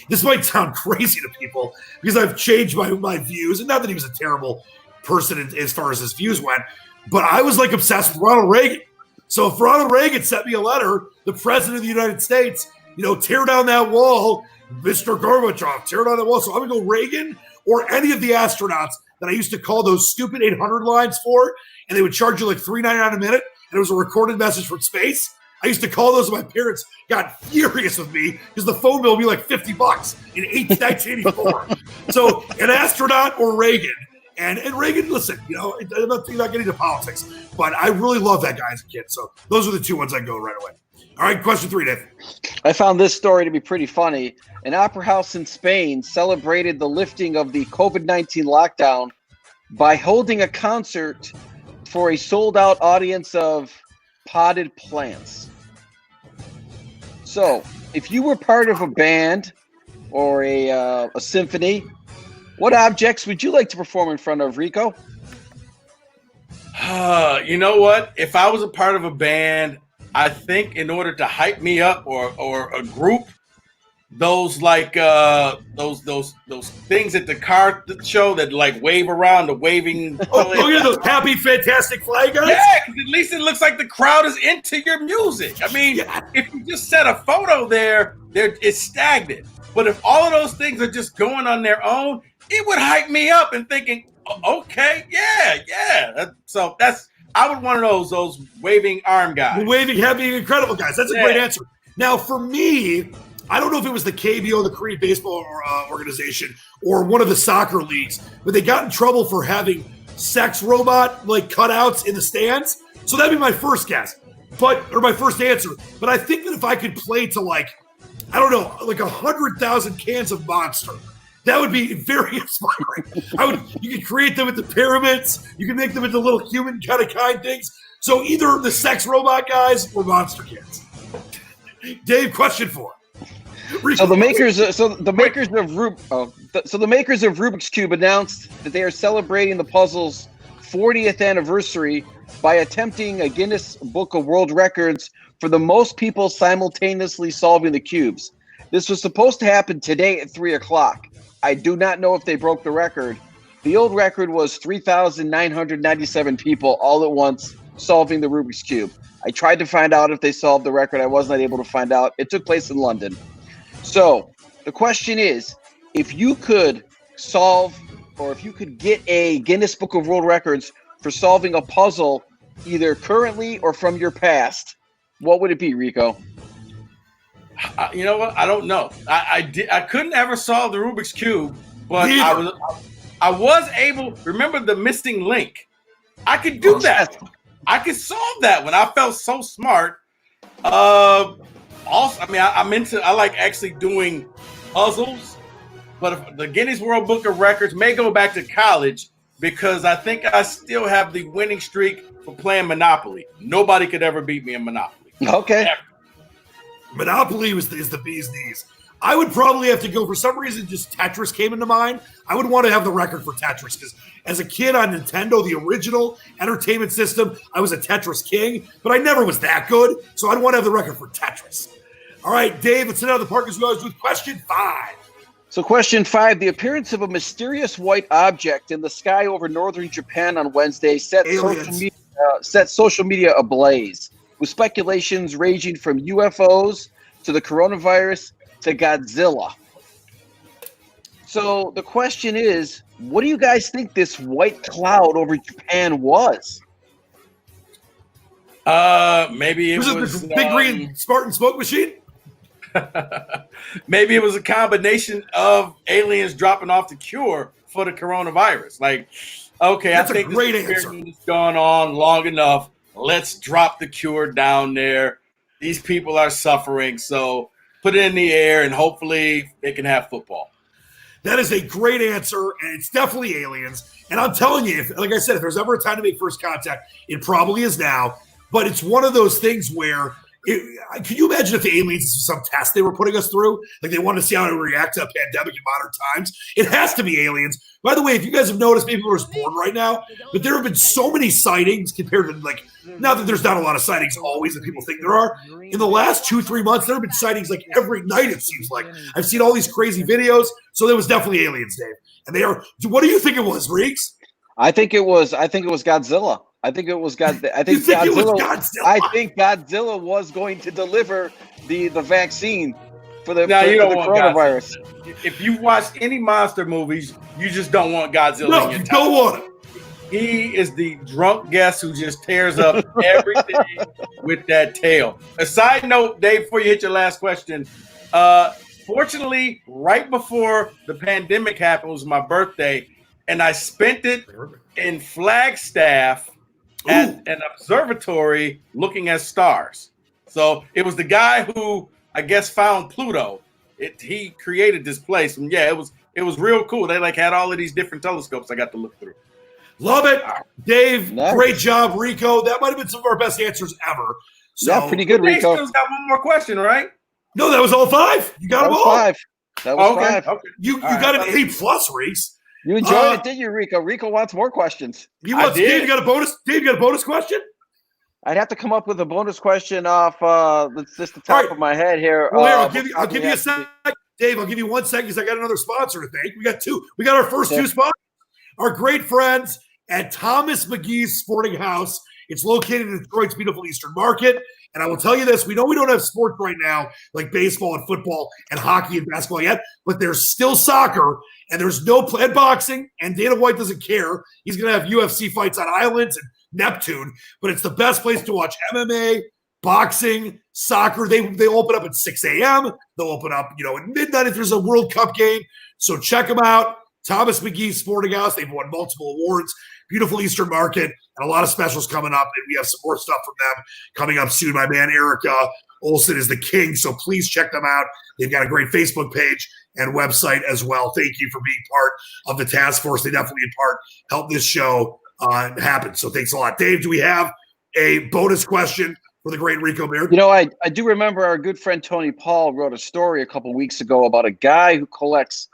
this might sound crazy to people because I've changed my views, and not that he was a terrible person as far as his views went, but I was like obsessed with Ronald Reagan. So if Ronald Reagan sent me a letter, the president of the United States, tear down that wall, Mr. Gorbachev, tear down that wall. So I'm going to go Reagan or any of the astronauts that I used to call those stupid 800 lines for, and they would charge you like $3.99 a minute, and it was a recorded message from space. I used to call those, and my parents got furious with me because the phone bill would be like $50 in 1984. So an astronaut or Reagan. And Reagan, listen, I'm not getting into politics, but I really love that guy as a kid. So those are the two ones I go right away. All right, question 3, Dave. I found this story to be pretty funny. An opera house in Spain celebrated the lifting of the COVID-19 lockdown by holding a concert for a sold-out audience of potted plants. So, if you were part of a band or a symphony, what objects would you like to perform in front of, Rico? You know what? If I was a part of a band, I think in order to hype me up or a group, those like those things at the car show that like wave around, the waving. Oh yeah, those happy, fantastic fly guys. Yeah, because at least it looks like the crowd is into your music. I mean, if you just set a photo there, it's stagnant. But if all of those things are just going on their own, it would hype me up and thinking, okay, yeah. So I would want those waving arm guys. Waving, heavy, incredible guys. That's a great answer. Now, for me, I don't know if it was the KBO, the Korean Baseball Organization, or one of the soccer leagues, but they got in trouble for having sex robot like cutouts in the stands. So that'd be my first guess, or my first answer. But I think that if I could play to like 100,000 cans of Monster, that would be very inspiring. You could create them at the pyramids. You can make them into little human kind things. So either the sex robot guys or Monster Kids. Dave, question 4. So the makers of Rubik's Cube announced that they are celebrating the puzzle's 40th anniversary by attempting a Guinness Book of World Records for the most people simultaneously solving the cubes. This was supposed to happen today at 3:00. I do not know if they broke the record. The old record was 3,997 people all at once solving the Rubik's Cube. I tried to find out if they solved the record. I was not able to find out. It took place in London. So the question is, if you could solve, or if you could get a Guinness Book of World Records for solving a puzzle, either currently or from your past, what would it be, Rico? You know what? I don't know. I couldn't ever solve the Rubik's Cube, but I was able. Remember the missing link? I could do that. I could solve that one. I felt so smart. Also, I mean, I like actually doing puzzles, but if the Guinness World Book of Records may go back to college because I think I still have the winning streak for playing Monopoly. Nobody could ever beat me in Monopoly. Okay. Ever. Monopoly is the bee's knees. I would probably have to go, for some reason, just Tetris came into mind. I would want to have the record for Tetris because as a kid on Nintendo, the original entertainment system, I was a Tetris king, but I never was that good. So I'd want to have the record for Tetris. All right, Dave, let's sit down the Parkers Guys with question 5. So question 5, the appearance of a mysterious white object in the sky over northern Japan on Wednesday set social media ablaze, with speculations ranging from UFOs to the coronavirus to Godzilla. So the question is, what do you guys think this white cloud over Japan was? Maybe it was the big green Spartan smoke machine. Maybe it was a combination of aliens dropping off the cure for the coronavirus. Like, okay, That's I think a great this answer. experiment's gone on long enough. Let's drop the cure down there. These people are suffering, so put it in the air and hopefully they can have football. That is a great answer, and it's definitely aliens. And I'm telling you, like I said, if there's ever a time to make first contact, it probably is now. But it's one of those things where, can you imagine if the aliens, this was some test they were putting us through? Like they wanted to see how we react to a pandemic in modern times. It has to be aliens. By the way, if you guys have noticed, maybe we're born right now, but there have been so many sightings compared to like, not that there's not a lot of sightings always that people think there are. In the last 2-3 months, there have been sightings like every night, it seems like. I've seen all these crazy videos. So there was definitely aliens, Dave. And they are, what do you think it was, Reeks? I think it was Godzilla. I think it was God. I think It was Godzilla. Godzilla? I think Godzilla was going to deliver the vaccine for the coronavirus. Godzilla. If you've watched any monster movies, you just don't want Godzilla. No, in your you town. don't want it. He is the drunk guest who just tears up everything with that tail. A side note, Dave, before you hit your last question, fortunately, right before the pandemic happened was my birthday, and I spent it in Flagstaff at an observatory looking at stars. So it was the guy who I guess found Pluto. He created this place, and yeah, it was real cool. They like had all of these different telescopes I got to look through. Love it, Dave. Nice. Great job, Rico. That might have been some of our best answers ever. So, Yeah, pretty good, Dave Rico. still's got one more question, right? No, that was all 5. You got That them was all. 5. That was 5. Okay. You All got right. an A+, Reeks. You enjoyed it, didn't you, Rico? Rico wants more questions. You want, I did. Dave, you got a bonus? Dave, you got a bonus question? I'd have to come up with a bonus question off just the top All right. of my head here. Well, here, I'll we give you a have to- second. Dave, I'll give you 1 second because I got another sponsor to thank. We got 2. We got our first 2 sponsors. Our great friends at Thomas McGee's Sporting House. It's located in Detroit's beautiful Eastern Market. And I will tell you this, we know we don't have sports right now like baseball and football and hockey and basketball yet, but there's still soccer and there's no and boxing, and Dana White doesn't care. He's going to have UFC fights on islands and Neptune, but it's the best place to watch MMA, boxing, soccer. They open up at 6 a.m. They'll open up, at midnight if there's a World Cup game. So check them out. Thomas McGee's Sporting House. They've won multiple awards. Beautiful Eastern Market, and a lot of specials coming up. And we have some more stuff from them coming up soon. My man Eric Olson is the king, so please check them out. They've got a great Facebook page and website as well. Thank you for being part of the task force. They definitely help this show happen. So thanks a lot. Dave, do we have a bonus question for the great Rico Beard? I do remember our good friend Tony Paul wrote a story a couple weeks ago about a guy who collects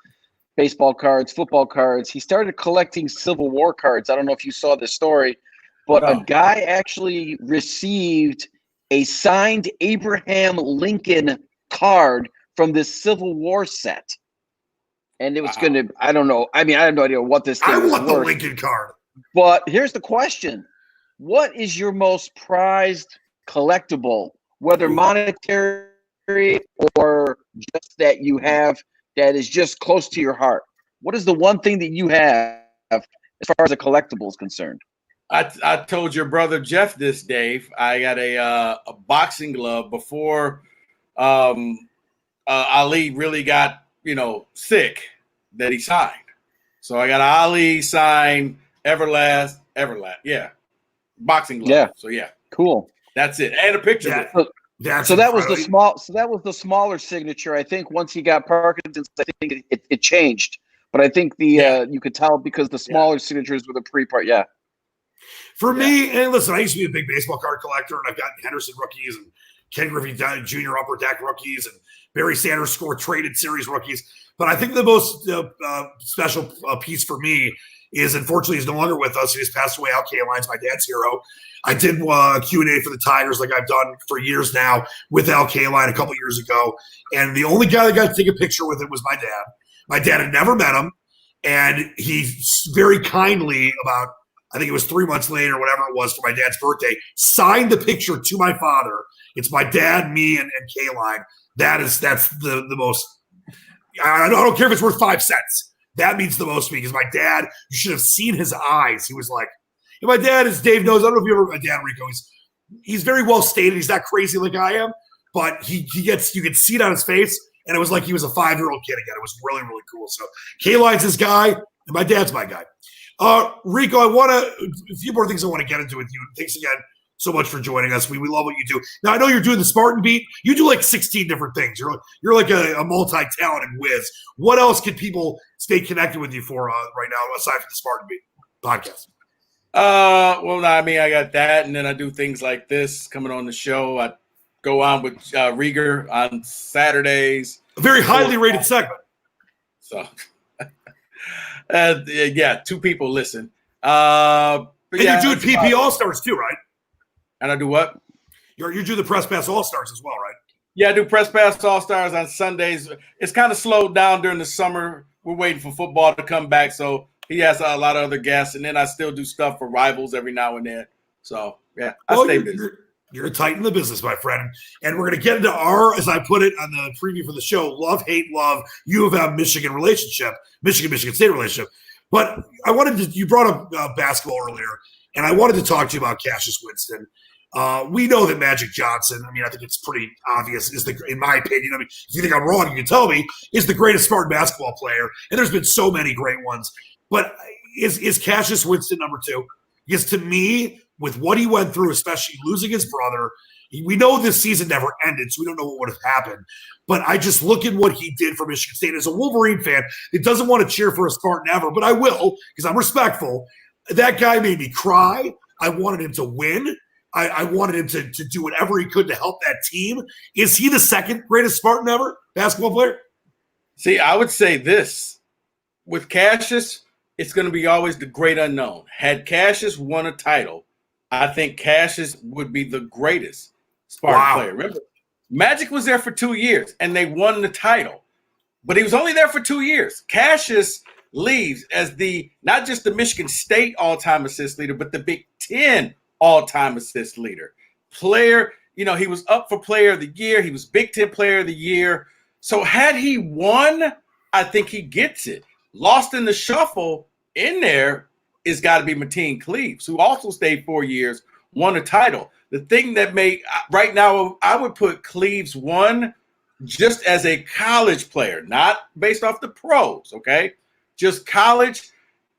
baseball cards, football cards. He started collecting Civil War cards. I don't know if you saw this story, but a guy actually received a signed Abraham Lincoln card from this Civil War set. And it was going to, I don't know. I mean, I have no idea what this thing I was want the worth. Lincoln card. But here's the question. What is your most prized collectible, whether monetary or just that you have that is just close to your heart? What is the one thing that you have as far as a collectible is concerned? I told your brother Jeff this, Dave. I got a boxing glove before Ali really got sick that he signed. So I got an Ali signed Everlast, yeah, boxing glove. Yeah. So yeah, Cool. that's it, and a picture. Yeah. Of it. So that was the small. So that was the smaller signature. I think once he got Parkinson's, I think it changed. But I think you could tell because the smaller signatures were the pre-part. Yeah. For me, and listen, I used to be a big baseball card collector, and I've got Henderson rookies and Ken Griffey Jr. upper deck rookies and Barry Sanders score traded series rookies. But I think the most special piece for me is, unfortunately, he's no longer with us. He just passed away. Al Kaline's my dad's hero. I did Q&A for the Tigers like I've done for years now with Al Kaline a couple years ago. And the only guy that got to take a picture with him was my dad. My dad had never met him. And he very kindly, about, I think it was 3 months later, whatever it was, for my dad's birthday, signed the picture to my father. It's my dad, me, and Kaline. That's the most. I don't care if it's worth 5 cents. That means the most to me because my dad, you should have seen his eyes. He was like, and my dad, as Dave knows, I don't know if you ever met my dad, Rico. He's very well stated. He's not crazy like I am, but you could see it on his face, and it was like he was a 5-year-old kid again. It was really, really cool. So K-Line's his guy, and my dad's my guy. Rico, a few more things I want to get into with you. Thanks again so much for joining us. We love what you do. Now, I know you're doing the Spartan Beat. You do like 16 different things. You're like a multi-talented whiz. What else can people stay connected with you for right now, aside from the Spartan Beat podcast? Well, I mean, I got that, and then I do things like this coming on the show. I go on with Rico on Saturdays. A very highly rated segment. So, yeah, 2 people listen. And you do PP All-Stars too, right? And I do what? You do the Press Pass All-Stars as well, right? Yeah, I do Press Pass All-Stars on Sundays. It's kind of slowed down during the summer. We're waiting for football to come back, so he has a lot of other guests, and then I still do stuff for Rivals every now and then. So, yeah, I stay busy. You're tight in the business, my friend. And we're going to get into our, as I put it on the preview for the show, love, hate, love, U of M Michigan relationship, Michigan State relationship. But you brought up basketball earlier, and I wanted to talk to you about Cassius Winston. We know that Magic Johnson, I mean, I think it's pretty obvious, in my opinion, I mean, if you think I'm wrong, you can tell me, is the greatest Spartan basketball player. And there's been so many great ones. But is Cassius Winston number 2? Because to me, with what he went through, especially losing his brother, we know this season never ended, so we don't know what would have happened. But I just look at what he did for Michigan State. As a Wolverine fan, it doesn't want to cheer for a Spartan ever, but I will because I'm respectful. That guy made me cry. I wanted him to win. I wanted him to do whatever he could to help that team. Is he the second greatest Spartan ever basketball player? See, I would say this. With Cassius, it's going to be always the great unknown. Had Cassius won a title, I think Cassius would be the greatest Spartan player. Remember, Magic was there for 2 years, and they won the title. But he was only there for 2 years. Cassius leaves as not just the Michigan State all-time assist leader, but the Big Ten all-time assist leader. Player, he was up for Player of the Year. He was Big Ten Player of the Year. So had he won, I think he gets it. Lost in the shuffle in there is got to be Mateen Cleaves, who also stayed 4 years, won a title. The thing that right now, I would put Cleaves 1 just as a college player, not based off the pros, okay? Just college.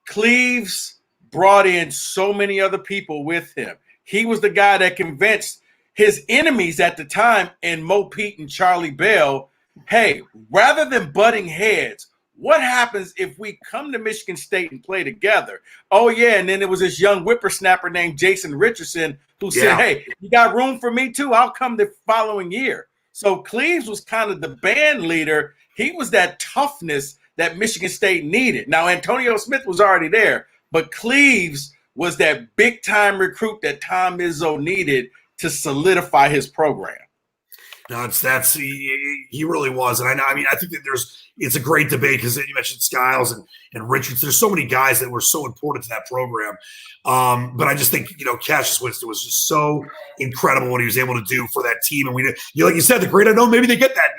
Cleaves brought in so many other people with him. He was the guy that convinced his enemies at the time, and Mo Pete and Charlie Bell, hey, rather than butting heads, what happens if we come to Michigan State and play together? Oh, yeah, and then there was this young whippersnapper named Jason Richardson who said, hey, you got room for me too? I'll come the following year. So Cleaves was kind of the band leader. He was that toughness that Michigan State needed. Now, Antonio Smith was already there, but Cleaves was that big-time recruit that Tom Izzo needed to solidify his program. No, he really was. And I think that it's a great debate because you mentioned Skiles and Richards. There's so many guys that were so important to that program. But I just think, Cassius Winston was just so incredible what he was able to do for that team. And like you said, the great unknown, maybe they get that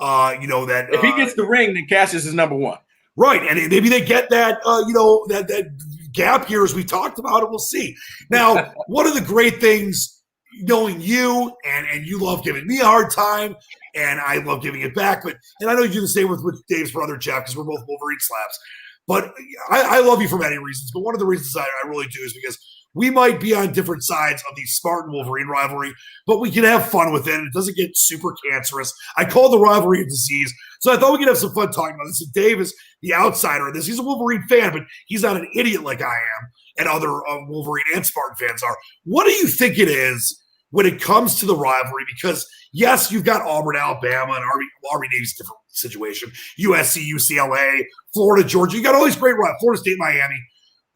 if he gets the ring, then Cassius is number 1. Right. And maybe they get that, that gap year as we talked about, and we'll see. Now, one of the great things, knowing you, and you love giving me a hard time, and I love giving it back. And I know you do the same with Dave's brother, Jeff, because we're both Wolverine slaps. But I love you for many reasons. But one of the reasons I really do is because we might be on different sides of the Spartan-Wolverine rivalry, but we can have fun with it. It doesn't get super cancerous. I call the rivalry a disease. So I thought we could have some fun talking about this. And Dave is the outsider of this. He's a Wolverine fan, but he's not an idiot like I am and other Wolverine and Spartan fans are. What do you think it is when it comes to the rivalry? Because, yes, you've got Auburn, Alabama, and Army Navy's a different situation. USC, UCLA, Florida, Georgia. You got all these great rivals, Florida State, Miami.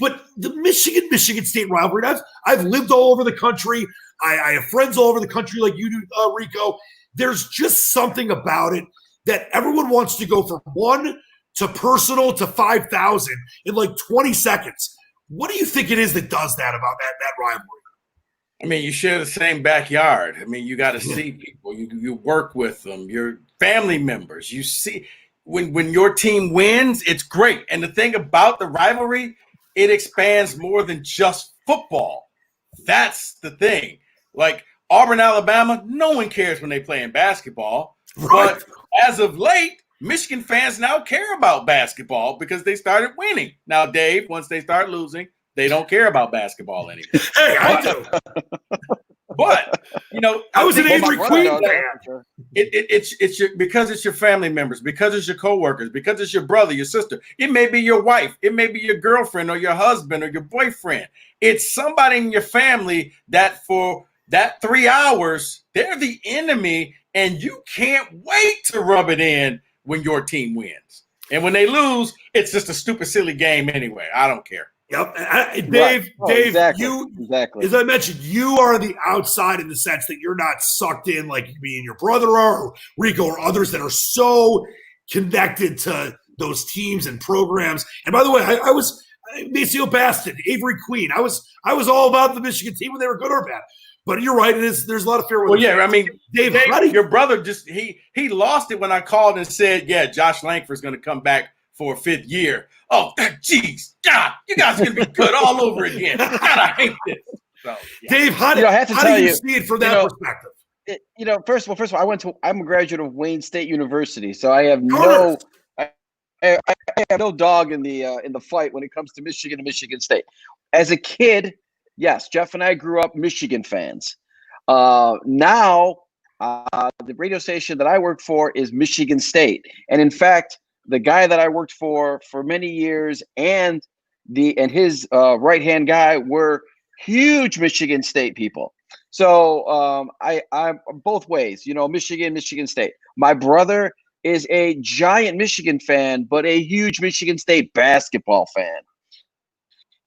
But the Michigan State rivalry, I've lived all over the country. I have friends all over the country like you do, Rico. There's just something about it that everyone wants to go from 1 to personal to 5,000 in like 20 seconds. What do you think it is that does that about that rivalry? I mean, you share the same backyard. I mean, you got to see people. You work with them. Your family members. You see when your team wins, it's great. And the thing about the rivalry, it expands more than just football. That's the thing. Like Auburn, Alabama, no one cares when they play in basketball. Right. But as of late, Michigan fans now care about basketball because they started winning. Now, Dave, once they start losing, they don't care about basketball anymore. Hey, I do. But I was an Avery Queen fan. It's because it's your family members, because it's your coworkers, because it's your brother, your sister. It may be your wife, it may be your girlfriend or your husband or your boyfriend. It's somebody in your family that for that 3 hours, they're the enemy, and you can't wait to rub it in when your team wins. And when they lose, it's just a stupid, silly game anyway. I don't care. Yep. Dave, exactly. As I mentioned, you are the outside in the sense that you're not sucked in like me and your brother are, or Rico or others that are so connected to those teams and programs. And by the way, I was Maceo Baston, Avery Queen. I was all about the Michigan team when they were good or bad. But you're right. There's a lot of fear. Well, yeah. I mean, Dave, your brother just he lost it when I called and said, yeah, Josh Langford's going to come back for a 5th year. Oh, geez, God, you guys are going to be good all over again. God, I hate this. So, yeah. Dave, how do you see it from that perspective? First of all, I'm a graduate of Wayne State University, so I have I have no dog in the fight when it comes to Michigan and Michigan State. As a kid, yes, Jeff and I grew up Michigan fans. Now, the radio station that I work for is Michigan State, and in fact, the guy that I worked for many years and his right-hand guy were huge Michigan State people. So I'm both ways, Michigan State. My brother is a giant Michigan fan, but a huge Michigan State basketball fan.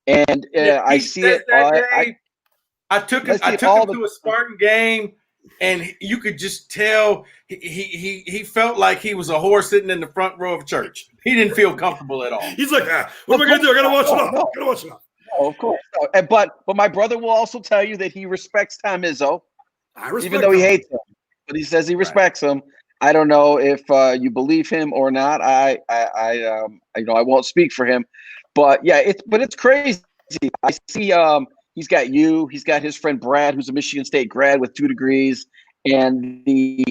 And I see it. I took him to a Spartan game, and you could just tell he felt like he was a horse sitting in the front row of church. He didn't feel comfortable at all. He's like, what am I going to do? I got to watch it up. No, of course. No. But my brother will also tell you that he respects Tom Izzo, even though he hates him. But he says he respects him. I don't know if you believe him or not. I won't speak for him. But yeah, it's crazy. I see he's got he's got his friend Brad, who's a Michigan State grad with 2 degrees, and the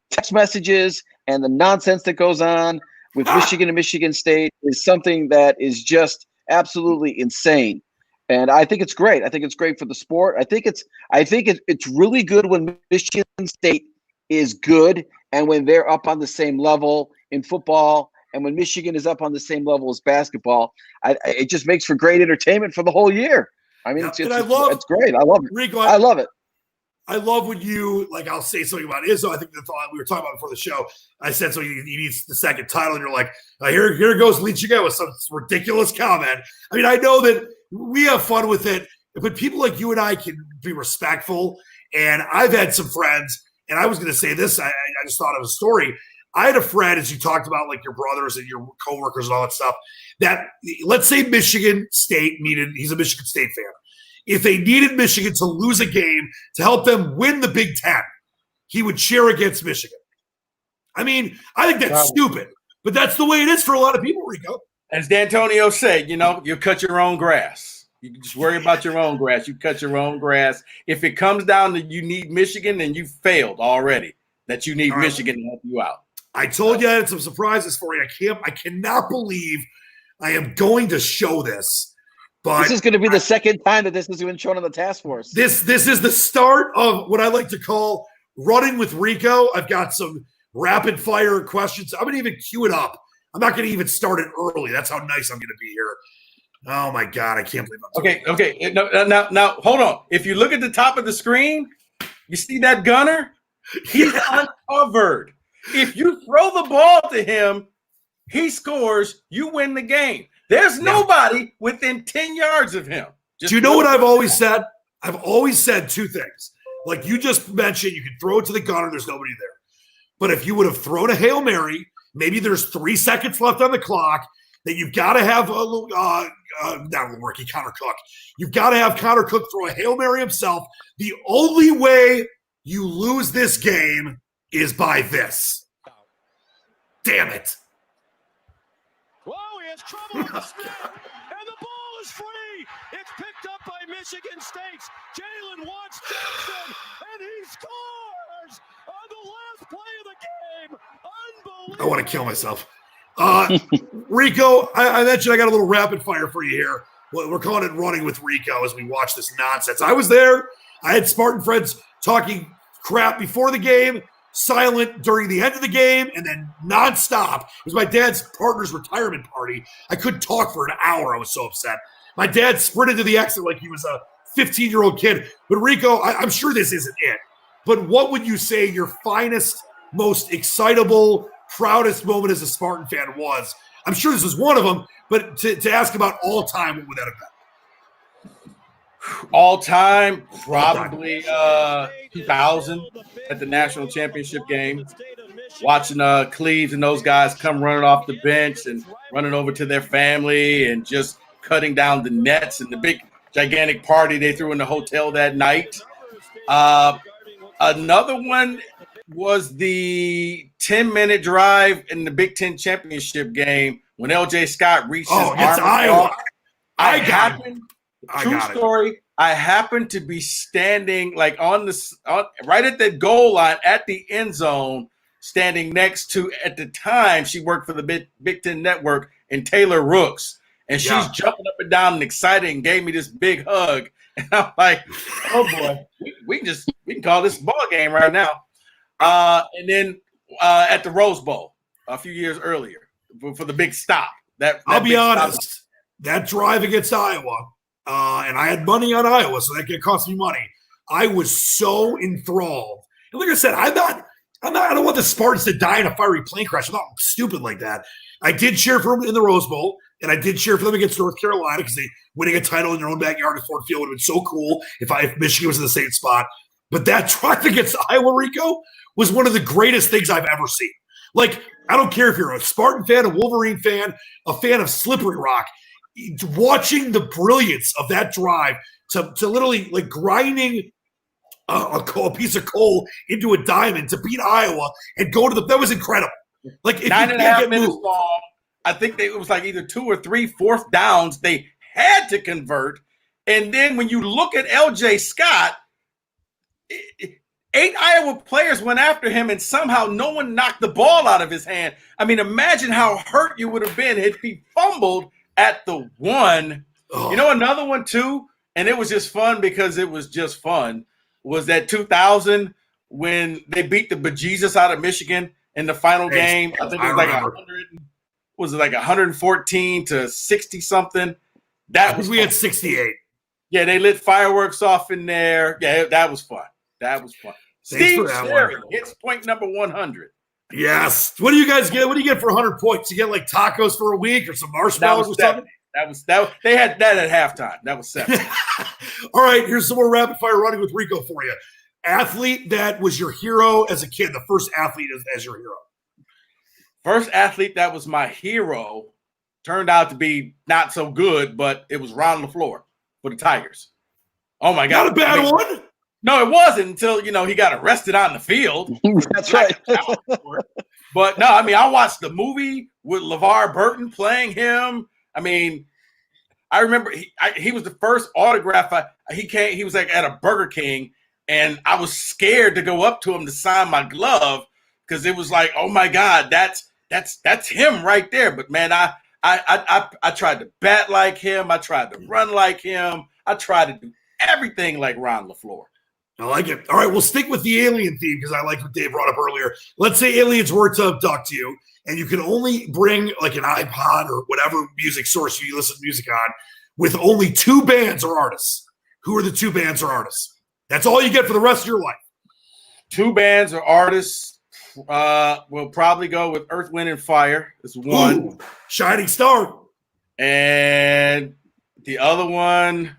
text messages and the nonsense that goes on with Michigan and Michigan State is something that is just absolutely insane. And I think it's great. I think it's great for the sport. I think it's really good when Michigan State is good and when they're up on the same level in football and when Michigan is up on the same level as basketball. It just makes for great entertainment for the whole year. I mean, it's great. I love it. Rico, I love it. I love when you, I'll say something about Izzo. I think the thought we were talking about before the show. I said, so he needs the second title, and you're like, here goes Leach again with some ridiculous comment. I mean, I know that we have fun with it, but people like you and I can be respectful. And I've had some friends, and I was going to say this. I just thought of a story. I had a friend, as you talked about, like your brothers and your coworkers and all that stuff, that let's say Michigan State he's a Michigan State fan. If they needed Michigan to lose a game to help them win the Big Ten, he would cheer against Michigan. I mean, I think that's stupid, but that's the way it is for a lot of people, Rico. As D'Antonio said, you cut your own grass. You can just worry about your own grass. You cut your own grass. If it comes down to you need Michigan, then you failed already, that you need Michigan to help you out. I told you I had some surprises for you. I cannot believe I am going to show this. But this is going to be the second time that this has been shown on the task force. This is the start of what I like to call running with Rico. I've got some rapid fire questions. I'm going to even queue it up. I'm not going to even start it early. That's how nice I'm going to be here. Oh my God, I can't believe I'm okay. Now hold on. If you look at the top of the screen, you see that gunner? He's uncovered. If you throw the ball to him, he scores, you win the game. There's nobody within 10 yards of him. Do you know what I've always said? I've always said 2 things. Like you just mentioned, you can throw it to the gunner, there's nobody there. But if you would have thrown a Hail Mary, maybe there's 3 seconds left on the clock, that you've got to have not Lewerke, Connor Cook. You've got to have Connor Cook throw a Hail Mary himself. The only way you lose this game is by this. Damn it. Whoa, he has trouble with the snap, and the ball is free. It's picked up by Michigan State's Jalen Watts Johnson, and he scores on the last play of the game. Unbelievable. I want to kill myself. Rico, I mentioned I got a little rapid fire for you here. We're calling it running with Rico as we watch this nonsense. I was there. I had Spartan friends talking crap before the game, silent during the end of the game, and then nonstop. It was my dad's partner's retirement party. I couldn't talk for an hour. I was so upset. My dad sprinted to the exit like he was a 15-year-old kid. But Rico, I'm sure this isn't it. But what would you say your finest, most excitable, proudest moment as a Spartan fan was? I'm sure this is one of them, but to ask about all time, what would that have been? All time, probably 2000 at the national championship game. Watching Cleves and those guys come running off the bench and running over to their family and just cutting down the nets and the big gigantic party they threw in the hotel that night. Another one was the 10-minute drive in the Big Ten championship game when LJ Scott reached his arm. Iowa. I happened to be standing like right at the goal line at the end zone, standing next to, at the time, she worked for the Big Ten Network, and Taylor Rooks. And she's jumping up and down and excited and gave me this big hug. And I'm like, oh boy, we can call this ball game right now. And then at the Rose Bowl a few years earlier for the big stop. I'll be honest, that drive against Iowa, and I had money on Iowa, so that cost me money. I was so enthralled. And like I said, I don't want the Spartans to die in a fiery plane crash. I'm not stupid like that. I did cheer for them in the Rose Bowl, and I did cheer for them against North Carolina because winning a title in their own backyard at Ford Field would have been so cool if Michigan was in the same spot. But that drive against Iowa, Rico, was one of the greatest things I've ever seen. Like, I don't care if you're a Spartan fan, a Wolverine fan, a fan of Slippery Rock, watching the brilliance of that drive to literally like grinding a piece of coal into a diamond to beat Iowa and go to that was incredible. Like, if 9.5 minutes long, I think it was like either 2 or 3 fourth downs they had to convert. And then when you look at LJ Scott, 8 Iowa players went after him, and somehow no one knocked the ball out of his hand. I mean, imagine how hurt you would have been if he fumbled at the one. Oh. You know, another one too, and it was just fun because it was just fun, was that 2000 when they beat the bejesus out of Michigan in the final game. I think it was like 100. Was it like 114 to 60 something? That was we had 68. Yeah, they lit fireworks off in there. Yeah, that was fun. That was fun. Steve Sherry hits point number 100. Yes. What do you guys get? What do you get for 100 points? You get like tacos for a week or some marshmallows or something? That. They had that at halftime. That was 7. All right, here's some more rapid fire running with Rico for you. Athlete that was your hero as a kid. The first athlete as your hero. First athlete that was my hero turned out to be not so good, but it was Ron LaFleur for the Tigers. Oh my God! Not a bad one. No, it wasn't until he got arrested on the field. That's right. But no, I mean, I watched the movie with LeVar Burton playing him. I mean, I remember he was the first autograph. He was like at a Burger King, and I was scared to go up to him to sign my glove because it was like, oh my God, that's him right there. But man, I tried to bat like him. I tried to run like him. I tried to do everything like Ron LaFleur. I like it. All right, we'll stick with the alien theme because I like what Dave brought up earlier. Let's say aliens were to abduct you, and you can only bring like an iPod or whatever music source you listen to music on with only 2 bands or artists. Who are the 2 bands or artists? That's all you get for the rest of your life. 2 bands or artists. We'll probably go with Earth, Wind, and Fire. Is one. Ooh, Shining Star. And the other one.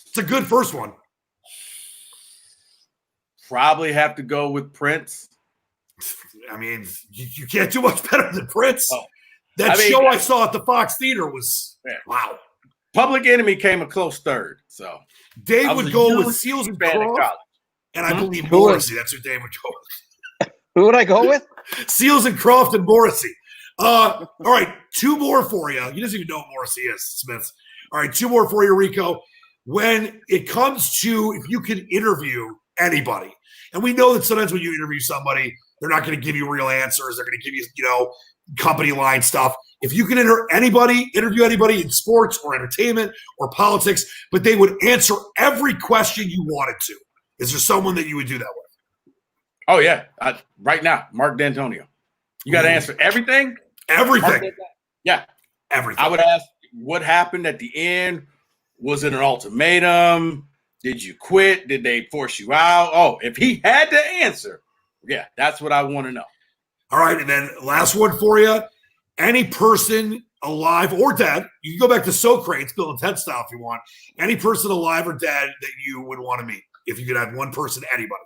It's a good first one. Probably have to go with Prince. I mean, you can't do much better than Prince. Oh. Show I saw at the Fox Theater was, wow. Public Enemy came a close third. So Dave would go with Seals and Croft. And I believe Morrissey. That's who Dave would go with. Who would I go with? Seals and Croft and Morrissey. All right, 2 more for you. You doesn't even know what Morrissey is, Smith. All right, 2 more for you, Rico. when it comes to if you can interview anybody, and we know that sometimes when you interview somebody, they're not going to give you real answers. They're going to give you, company line stuff. If you can interview anybody in sports or entertainment or politics, but they would answer every question you wanted to. Is there someone that you would do that with? Oh, yeah. Right now, Mark D'Antonio. You got to answer everything? Everything. Yeah. Everything. I would ask what happened at the end. Was it an ultimatum? Did you quit? Did they force you out? Oh, if he had to answer, yeah, that's what I want to know. All right, and then last one for you. Any person alive or dead, you can go back to Socrates, Bill and Ted style if you want. Any person alive or dead that you would want to meet, if you could have one person, anybody.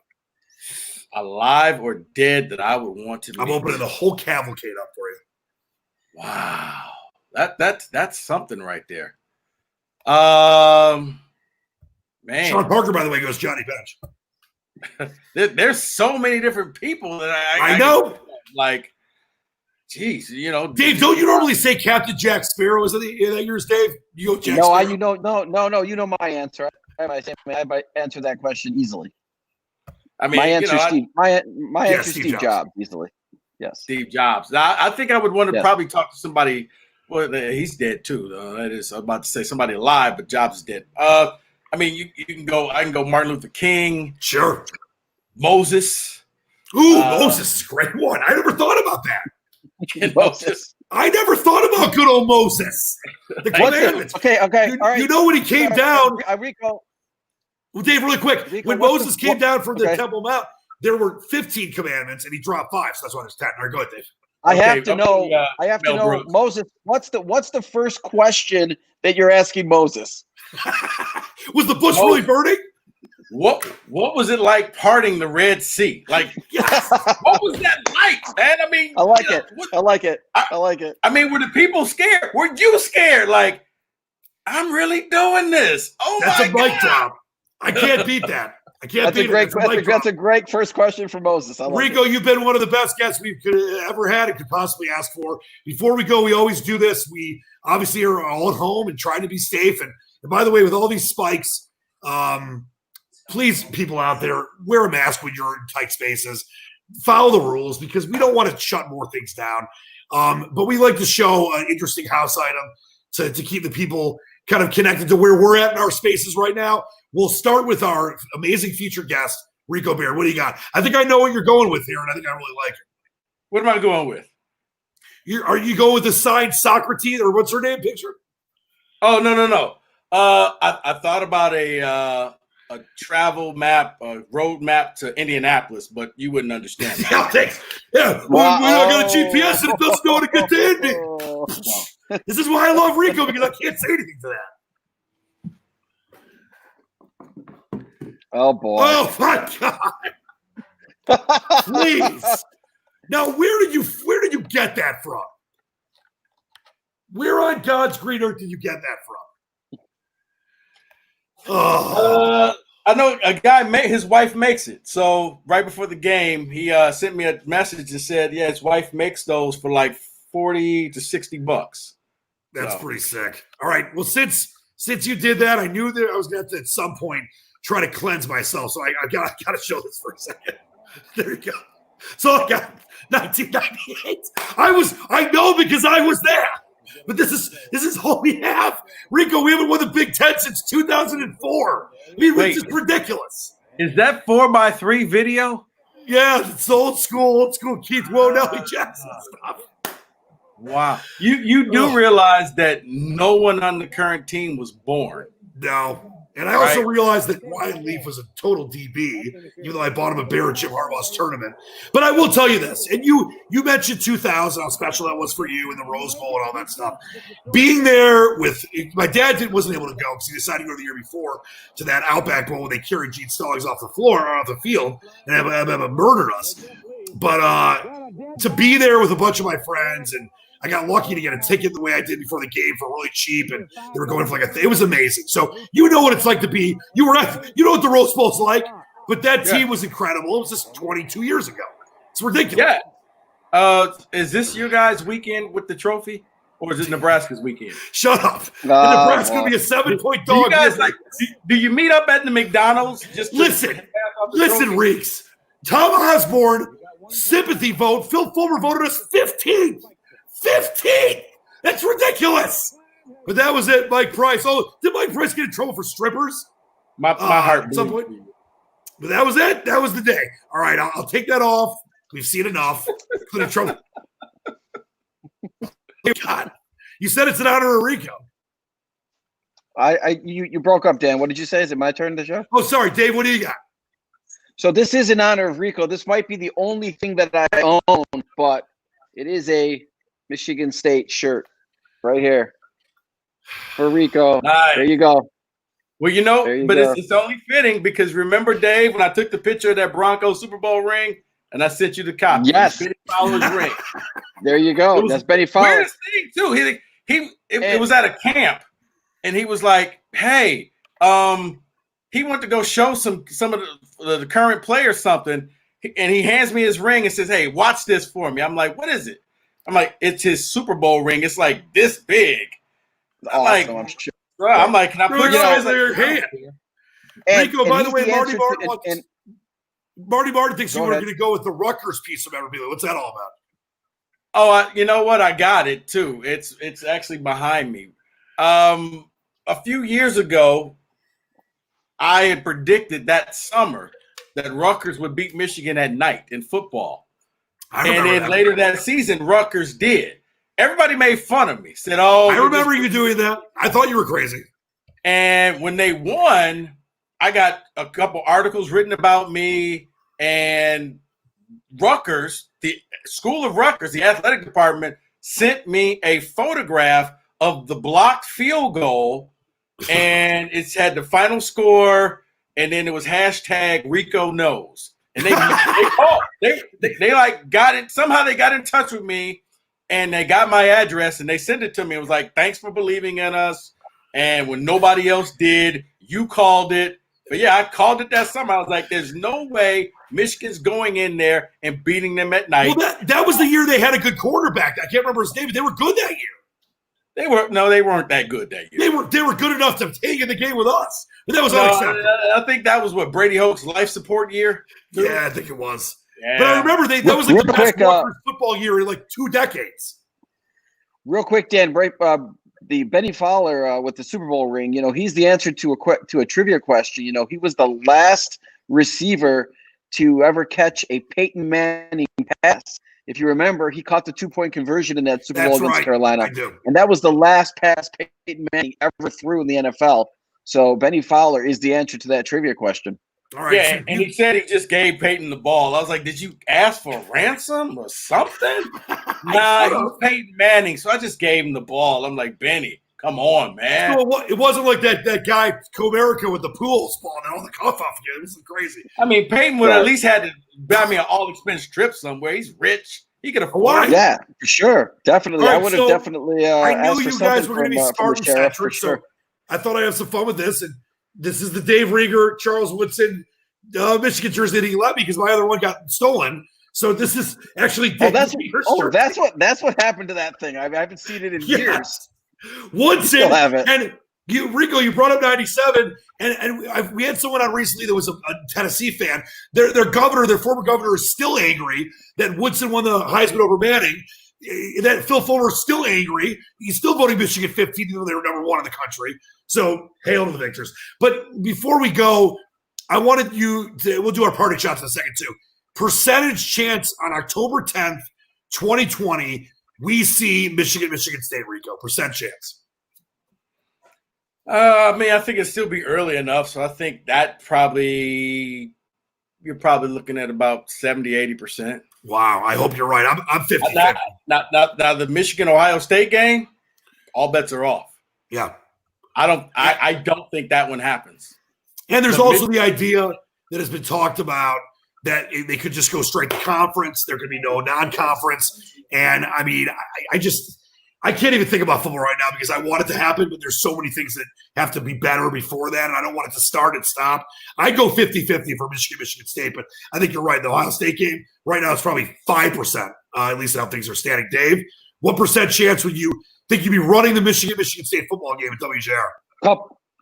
Alive or dead that I would want to meet. I'm opening the whole cavalcade up for you. Wow. That's something right there. Man. Sean Parker, by the way, goes Johnny Bench. There's so many different people that I know. Like, geez, Dave, don't you normally say Captain Jack Sparrow? Is that yours, Dave? You go Jack Sparrow. No. You know my answer. I might answer that question easily. I mean, my answer, Steve Jobs, easily. Yes, Steve Jobs. Now, I think I would want to probably talk to somebody. Well, he's dead too. That is, I'm about to say somebody alive, but Jobs is dead. I mean, you can go. I can go Martin Luther King. Sure. Moses. Ooh, Moses is a great one. I never thought about that. Moses. I never thought about good old Moses. The commandments. Okay. All right. You know when he came down. Rico. Well, Dave, really quick. Rico, when Moses came down from the Temple Mount, there were 15 commandments, and he dropped 5. So that's why there's 10. All right, go ahead, Dave. I have to know, Moses. What's the first question that you're asking Moses? Was the bush really burning? What was it like parting the Red Sea? Like, yes. What was that like, man? I mean, I like it. I like it. I mean, were the people scared? Were you scared? Like, I'm really doing this. Oh, that's my a mic God. drop. I can't beat that. I can't beat it. That's a great first question for Moses. Rico, you've been one of the best guests we've ever had and could possibly ask for. Before we go, we always do this. We obviously are all at home and trying to be safe. And by the way, with all these spikes, please, people out there, wear a mask when you're in tight spaces. Follow the rules because we don't want to shut more things down. But we like to show an interesting house item to keep the people kind of connected to where we're at in our spaces right now. We'll start with our amazing featured guest, Rico Bear. What do you got? I think I know what you're going with here, and I think I really like it. What am I going with? Are you going with the signed Socrates, or what's her name picture? Oh, no. I thought about a travel map, a road map to Indianapolis, but you wouldn't understand that. Yeah, thanks. Yeah, wow. I got a GPS and it doesn't know how to get to Indy. This is why I love Rico, because I can't say anything to that. Oh boy! Oh my God! Please. Now, where did you get that from? Where on God's green earth did you get that from? Oh. I know a guy. His wife makes it. So right before the game, he sent me a message and said, "Yeah, his wife makes those for like $40 to $60." That's pretty sick. All right. Well, since you did that, I knew that I was going to at some point try to cleanse myself. So I got to show this for a second. There you go. So I got 1998. I know because I was there. But this is all we have. Rico, we haven't won the Big Ten since 2004. I mean, it's just ridiculous. Is that 4x3 video? Yeah, it's old school Keith Wonelli Jackson stuff. Wow. You do realize that no one on the current team was born. No. And I also realized that Ryan Leaf was a total DB, even though I bought him a bear at Jim Harbaugh's tournament. But I will tell you this, and you mentioned 2000, how special that was for you, and the Rose Bowl and all that stuff. Being there with – my dad wasn't able to go because he decided to go the year before to that Outback Bowl where they carried Gene Stallings off the field and have murdered us. But to be there with a bunch of my friends, and I got lucky to get a ticket the way I did before the game for really cheap, and they were going for like it was amazing. So you know what it's like to be – you know what the Rose Bowl's like, but that team was incredible. It was just 22 years ago. It's ridiculous. Yeah. Is this your guys' weekend with the trophy? Or is it Nebraska's weekend? Shut up. Nebraska will be a 7-point dog. You guys do you meet up at the McDonald's? Just listen, Reeks. Tom Osborne, sympathy vote. Phil Fulmer voted us 15th. 15th. That's ridiculous. But that was it. Mike Price. Oh, did Mike Price get in trouble for strippers? My heart. At some point. But that was it. That was the day. All right, I'll take that off. We've seen enough. Put in trouble. God, you said it's in honor of Rico. You broke up, Dan. What did you say? Is it my turn to show? Oh, sorry, Dave. What do you got? So this is in honor of Rico. This might be the only thing that I own, but it is a Michigan State shirt right here for Rico. Nice. There you go. Well, it's only fitting because remember, Dave, when I took the picture of that Broncos Super Bowl ring and I sent you the copy. Yes. Benny Fowler's ring. There you go. That's Benny Fowler. Weirdest thing too. It was at a camp, and he was like, "Hey, he went to go show some of the current players something, and he hands me his ring and says, "Hey, watch this for me." I'm like, "What is it?" I'm like, "It's his Super Bowl ring. It's like this big." Awesome, I'm sure. I'm like, "Can I put it in your hand?" Rico, by the way, Marty Martin thinks you were going to go with the Rutgers piece of memorabilia. What's that all about? Oh, you know what? I got it too. It's actually behind me. A few years ago, I had predicted that summer that Rutgers would beat Michigan at night in football. And then later that season, Rutgers did. Everybody made fun of me. Said, "Oh, I remember you doing that. I thought you were crazy." And when they won, I got a couple articles written about me, and Rutgers, the School of Rutgers, the athletic department, sent me a photograph of the blocked field goal, and it had the final score, and then it was hashtag Rico knows. And they like got it. Somehow they got in touch with me, and they got my address, and they sent it to me. It was like, "Thanks for believing in us." And when nobody else did, you called it. But yeah, I called it that summer. I was like, "There's no way Michigan's going in there and beating them at night." Well, that was the year they had a good quarterback. I can't remember his name, but they were good that year. They weren't that good that year. They were good enough to take in the game with us. But that was unacceptable. I think that was what Brady Hoke's life support year. Yeah, I think it was. Yeah. But I remember that was like the best Rutgers football year in like 2 decades. Real quick, Dan, the Benny Fowler with the Super Bowl ring. He's the answer to a trivia question. He was the last receiver to ever catch a Peyton Manning pass. If you remember, he caught the 2-point conversion in that Super Bowl against Carolina. And that was the last pass Peyton Manning ever threw in the NFL. So Benny Fowler is the answer to that trivia question. All right. Yeah, and he said he just gave Peyton the ball. I was like, "Did you ask for ransom or something?" Nah, he was Peyton Manning, so I just gave him the ball. I'm like, "Benny, come on, man." So it wasn't like that guy Comerica with the pools falling and all the cuff off again. This is crazy. I mean, Peyton would at least had to buy me an all-expense trip somewhere. He's rich. He could afford it. Yeah, for sure. Definitely. Right, I would have definitely I knew you guys were going to be Spartan-centric, so I thought I'd have some fun with this. And this is the Dave Rieger, Charles Woodson, Michigan jersey that he let me because my other one got stolen. So this is actually that's what happened to that thing. I haven't seen it in years. Woodson Still have it. And Rico, you brought up 97, and we had someone on recently that was a Tennessee fan. Their former governor, is still angry that Woodson won the Heisman over Manning. That Phil Fulmer is still angry. He's still voting Michigan 15, even though they were number 1 in the country. So hail to the victors. But before we go, I wanted we'll do our party shots in a second too. Percentage chance on October 10th, 2020, we see Michigan State, Rico. Percent chance. I think it'd still be early enough. So I think that you're probably looking at about 70-80%. Wow. I hope you're right. I'm 50. Now the Michigan-Ohio State game, all bets are off. Yeah. I don't think that one happens. And there's also the idea that has been talked about that they could just go straight to conference. There could be no non-conference. And I mean, I can't even think about football right now because I want it to happen, but there's so many things that have to be better before that, and I don't want it to start and stop. I'd go 50-50 for Michigan State, but I think you're right. The Ohio State game right now is probably 5%, at least how things are standing. Dave, what percent chance would you think you'd be running the Michigan State football game at WJR?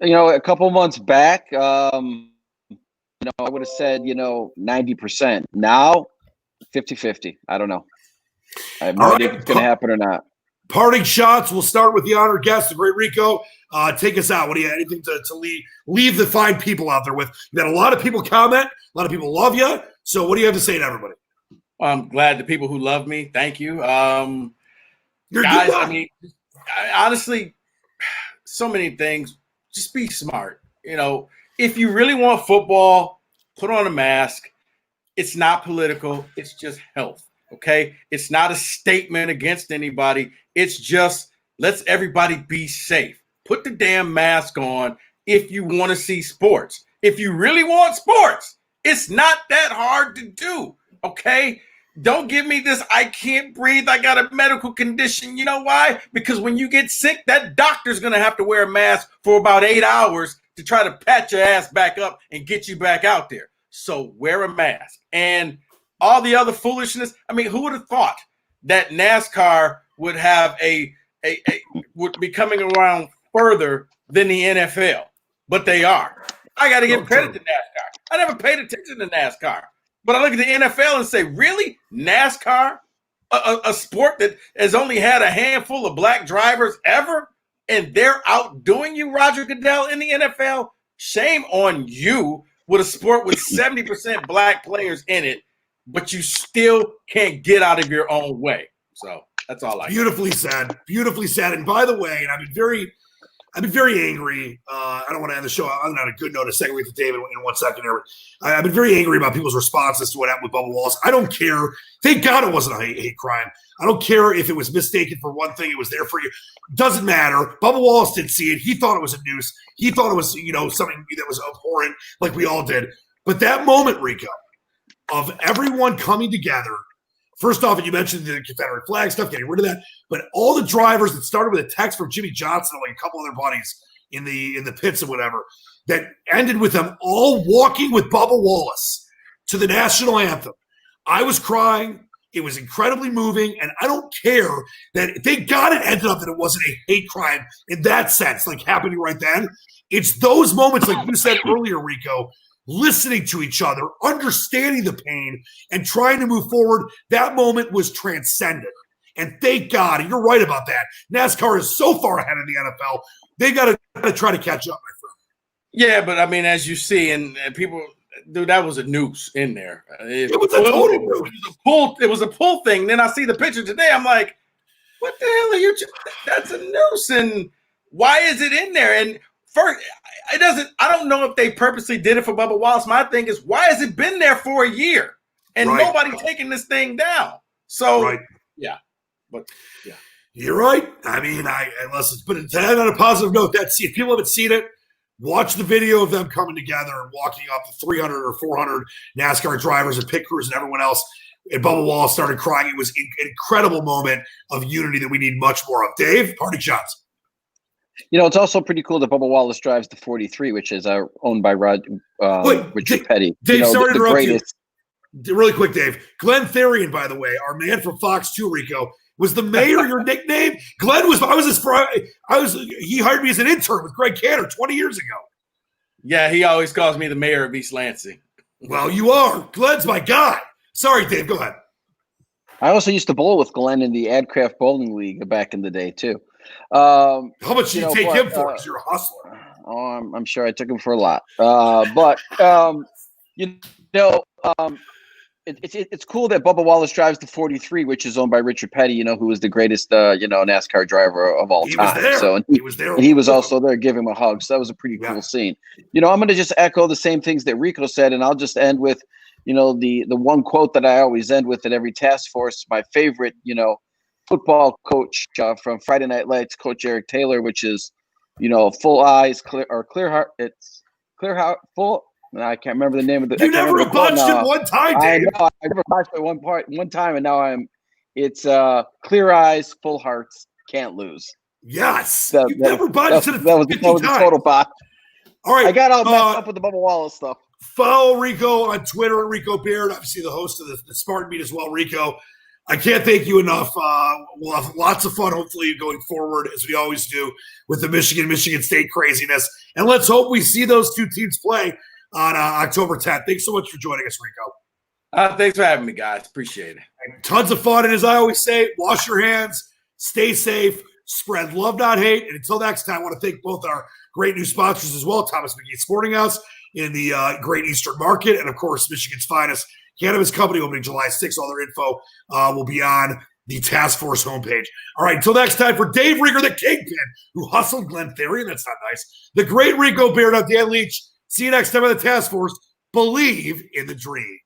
A couple months back, I would have said, 90%. Now, 50-50. I don't know. I have no idea if it's going to happen or not. Parting shots. We'll start with the honored guest, the great Rico. Take us out. What do you anything to leave the fine people out there with? You had a lot of people comment. A lot of people love you. So what do you have to say to everybody? I'm glad the people who love me. Thank you. You're guys, good. I mean, honestly, so many things. Just be smart. If you really want football, put on a mask. It's not political. It's just health. Okay. It's not a statement against anybody. It's just let's everybody be safe. Put the damn mask on if you want to see sports. If you really want sports, it's not that hard to do. Okay. Don't give me this, I can't breathe, I got a medical condition. You know why? Because when you get sick, that doctor's going to have to wear a mask for about 8 hours to try to patch your ass back up and get you back out there. So wear a mask. And all the other foolishness, I mean, who would have thought that NASCAR would have would be coming around further than the NFL? But they are. I got to give credit to NASCAR. I never paid attention to NASCAR. But I look at the NFL and say, really? NASCAR, a sport that has only had a handful of black drivers ever, and they're outdoing you, Roger Goodell, in the NFL? Shame on you with a sport with 70% black players in it, but you still can't get out of your own way. So that's all I Beautifully said. Beautifully said. And by the way, and I've been very angry. I don't want to end the show. I'm on a good note. A second with David in 1 second here. I've been very angry about people's responses to what happened with Bubba Wallace. I don't care. Thank God it wasn't a hate crime. I don't care if it was mistaken for one thing. It was there for you. Doesn't matter. Bubba Wallace didn't see it. He thought it was a noose. He thought it was, something that was abhorrent, like we all did. But that moment, Rico, of everyone coming together. First off, and you mentioned the Confederate flag stuff, getting rid of that, but all the drivers that started with a text from Jimmy Johnson and like a couple other buddies in the pits or whatever, that ended with them all walking with Bubba Wallace to the national anthem. I was crying. It was incredibly moving, and I don't care that thank God it ended up that it wasn't a hate crime in that sense, like happening right then. It's those moments, like you said earlier, Rico, listening to each other, understanding the pain, and trying to move forward. That moment was transcendent. And thank God, and you're right about that. NASCAR is so far ahead of the NFL. They got to try to catch up, my friend. Yeah, but I mean, as you see, and people, dude, that was a noose in there. It was a total noose. It was a pull thing. Then I see the picture today. I'm like, what the hell are you? That's a noose. And why is it in there? And first, I don't know if they purposely did it for Bubba Wallace. My thing is, why has it been there for a year and nobody taking this thing down? So, yeah. But, yeah. You're right. I mean, listen, but to end on a positive note, if people haven't seen it, watch the video of them coming together and walking up the 300 or 400 NASCAR drivers and pit crews and everyone else. And Bubba Wallace started crying. It was an incredible moment of unity that we need much more of. Dave, parting shots. It's also pretty cool that Bubba Wallace drives the 43, which is owned by Richard Petty. Dave, sorry to interrupt you. Really quick, Dave. Glenn Therian, by the way, our man from Fox 2, Rico, was the mayor your nickname? Glenn he hired me as an intern with Greg Cantor 20 years ago. Yeah, he always calls me the mayor of East Lansing. Well, you are. Glenn's my guy. Sorry, Dave, go ahead. I also used to bowl with Glenn in the AdCraft Bowling League back in the day, too. How much did you take him for? Because you're a hustler. Oh, I'm sure I took him for a lot. It's cool that Bubba Wallace drives the 43, which is owned by Richard Petty, who was the greatest, NASCAR driver of all time. He was there. And he was also there giving him a hug. So that was a pretty cool scene. I'm going to just echo the same things that Rico said, and I'll just end with, the one quote that I always end with at every task force, my favorite, football coach from Friday Night Lights, Coach Eric Taylor, which is, full eyes, clear heart. It's clear heart, full. I can't remember the name of the. You never botched it one time, Dave. I know. I never botched it one time, and now it's clear eyes, full hearts, can't lose. Yes, you never botched it. That was a total botch. All right, I got all messed up with the Bubba Wallace stuff. Follow Rico on Twitter at Rico Beard. Obviously, the host of the Spartan Beat as well, Rico. I can't thank you enough. We'll have lots of fun, hopefully, going forward, as we always do, with the Michigan State craziness. And let's hope we see those two teams play on October 10th. Thanks so much for joining us, Rico. Thanks for having me, guys. Appreciate it. Tons of fun. And as I always say, wash your hands, stay safe, spread love, not hate. And until next time, I want to thank both our great new sponsors as well, Thomas McGee Sporting House in the Great Eastern Market, and, of course, Michigan's finest cannabis company, opening July 6th. All their info will be on the Task Force homepage. All right, until next time, for Dave Rieger, the Kingpin, who hustled Glenn Theory, that's not nice, the great Rico Beard, I'm Dan Leach. See you next time on the Task Force. Believe in the dream.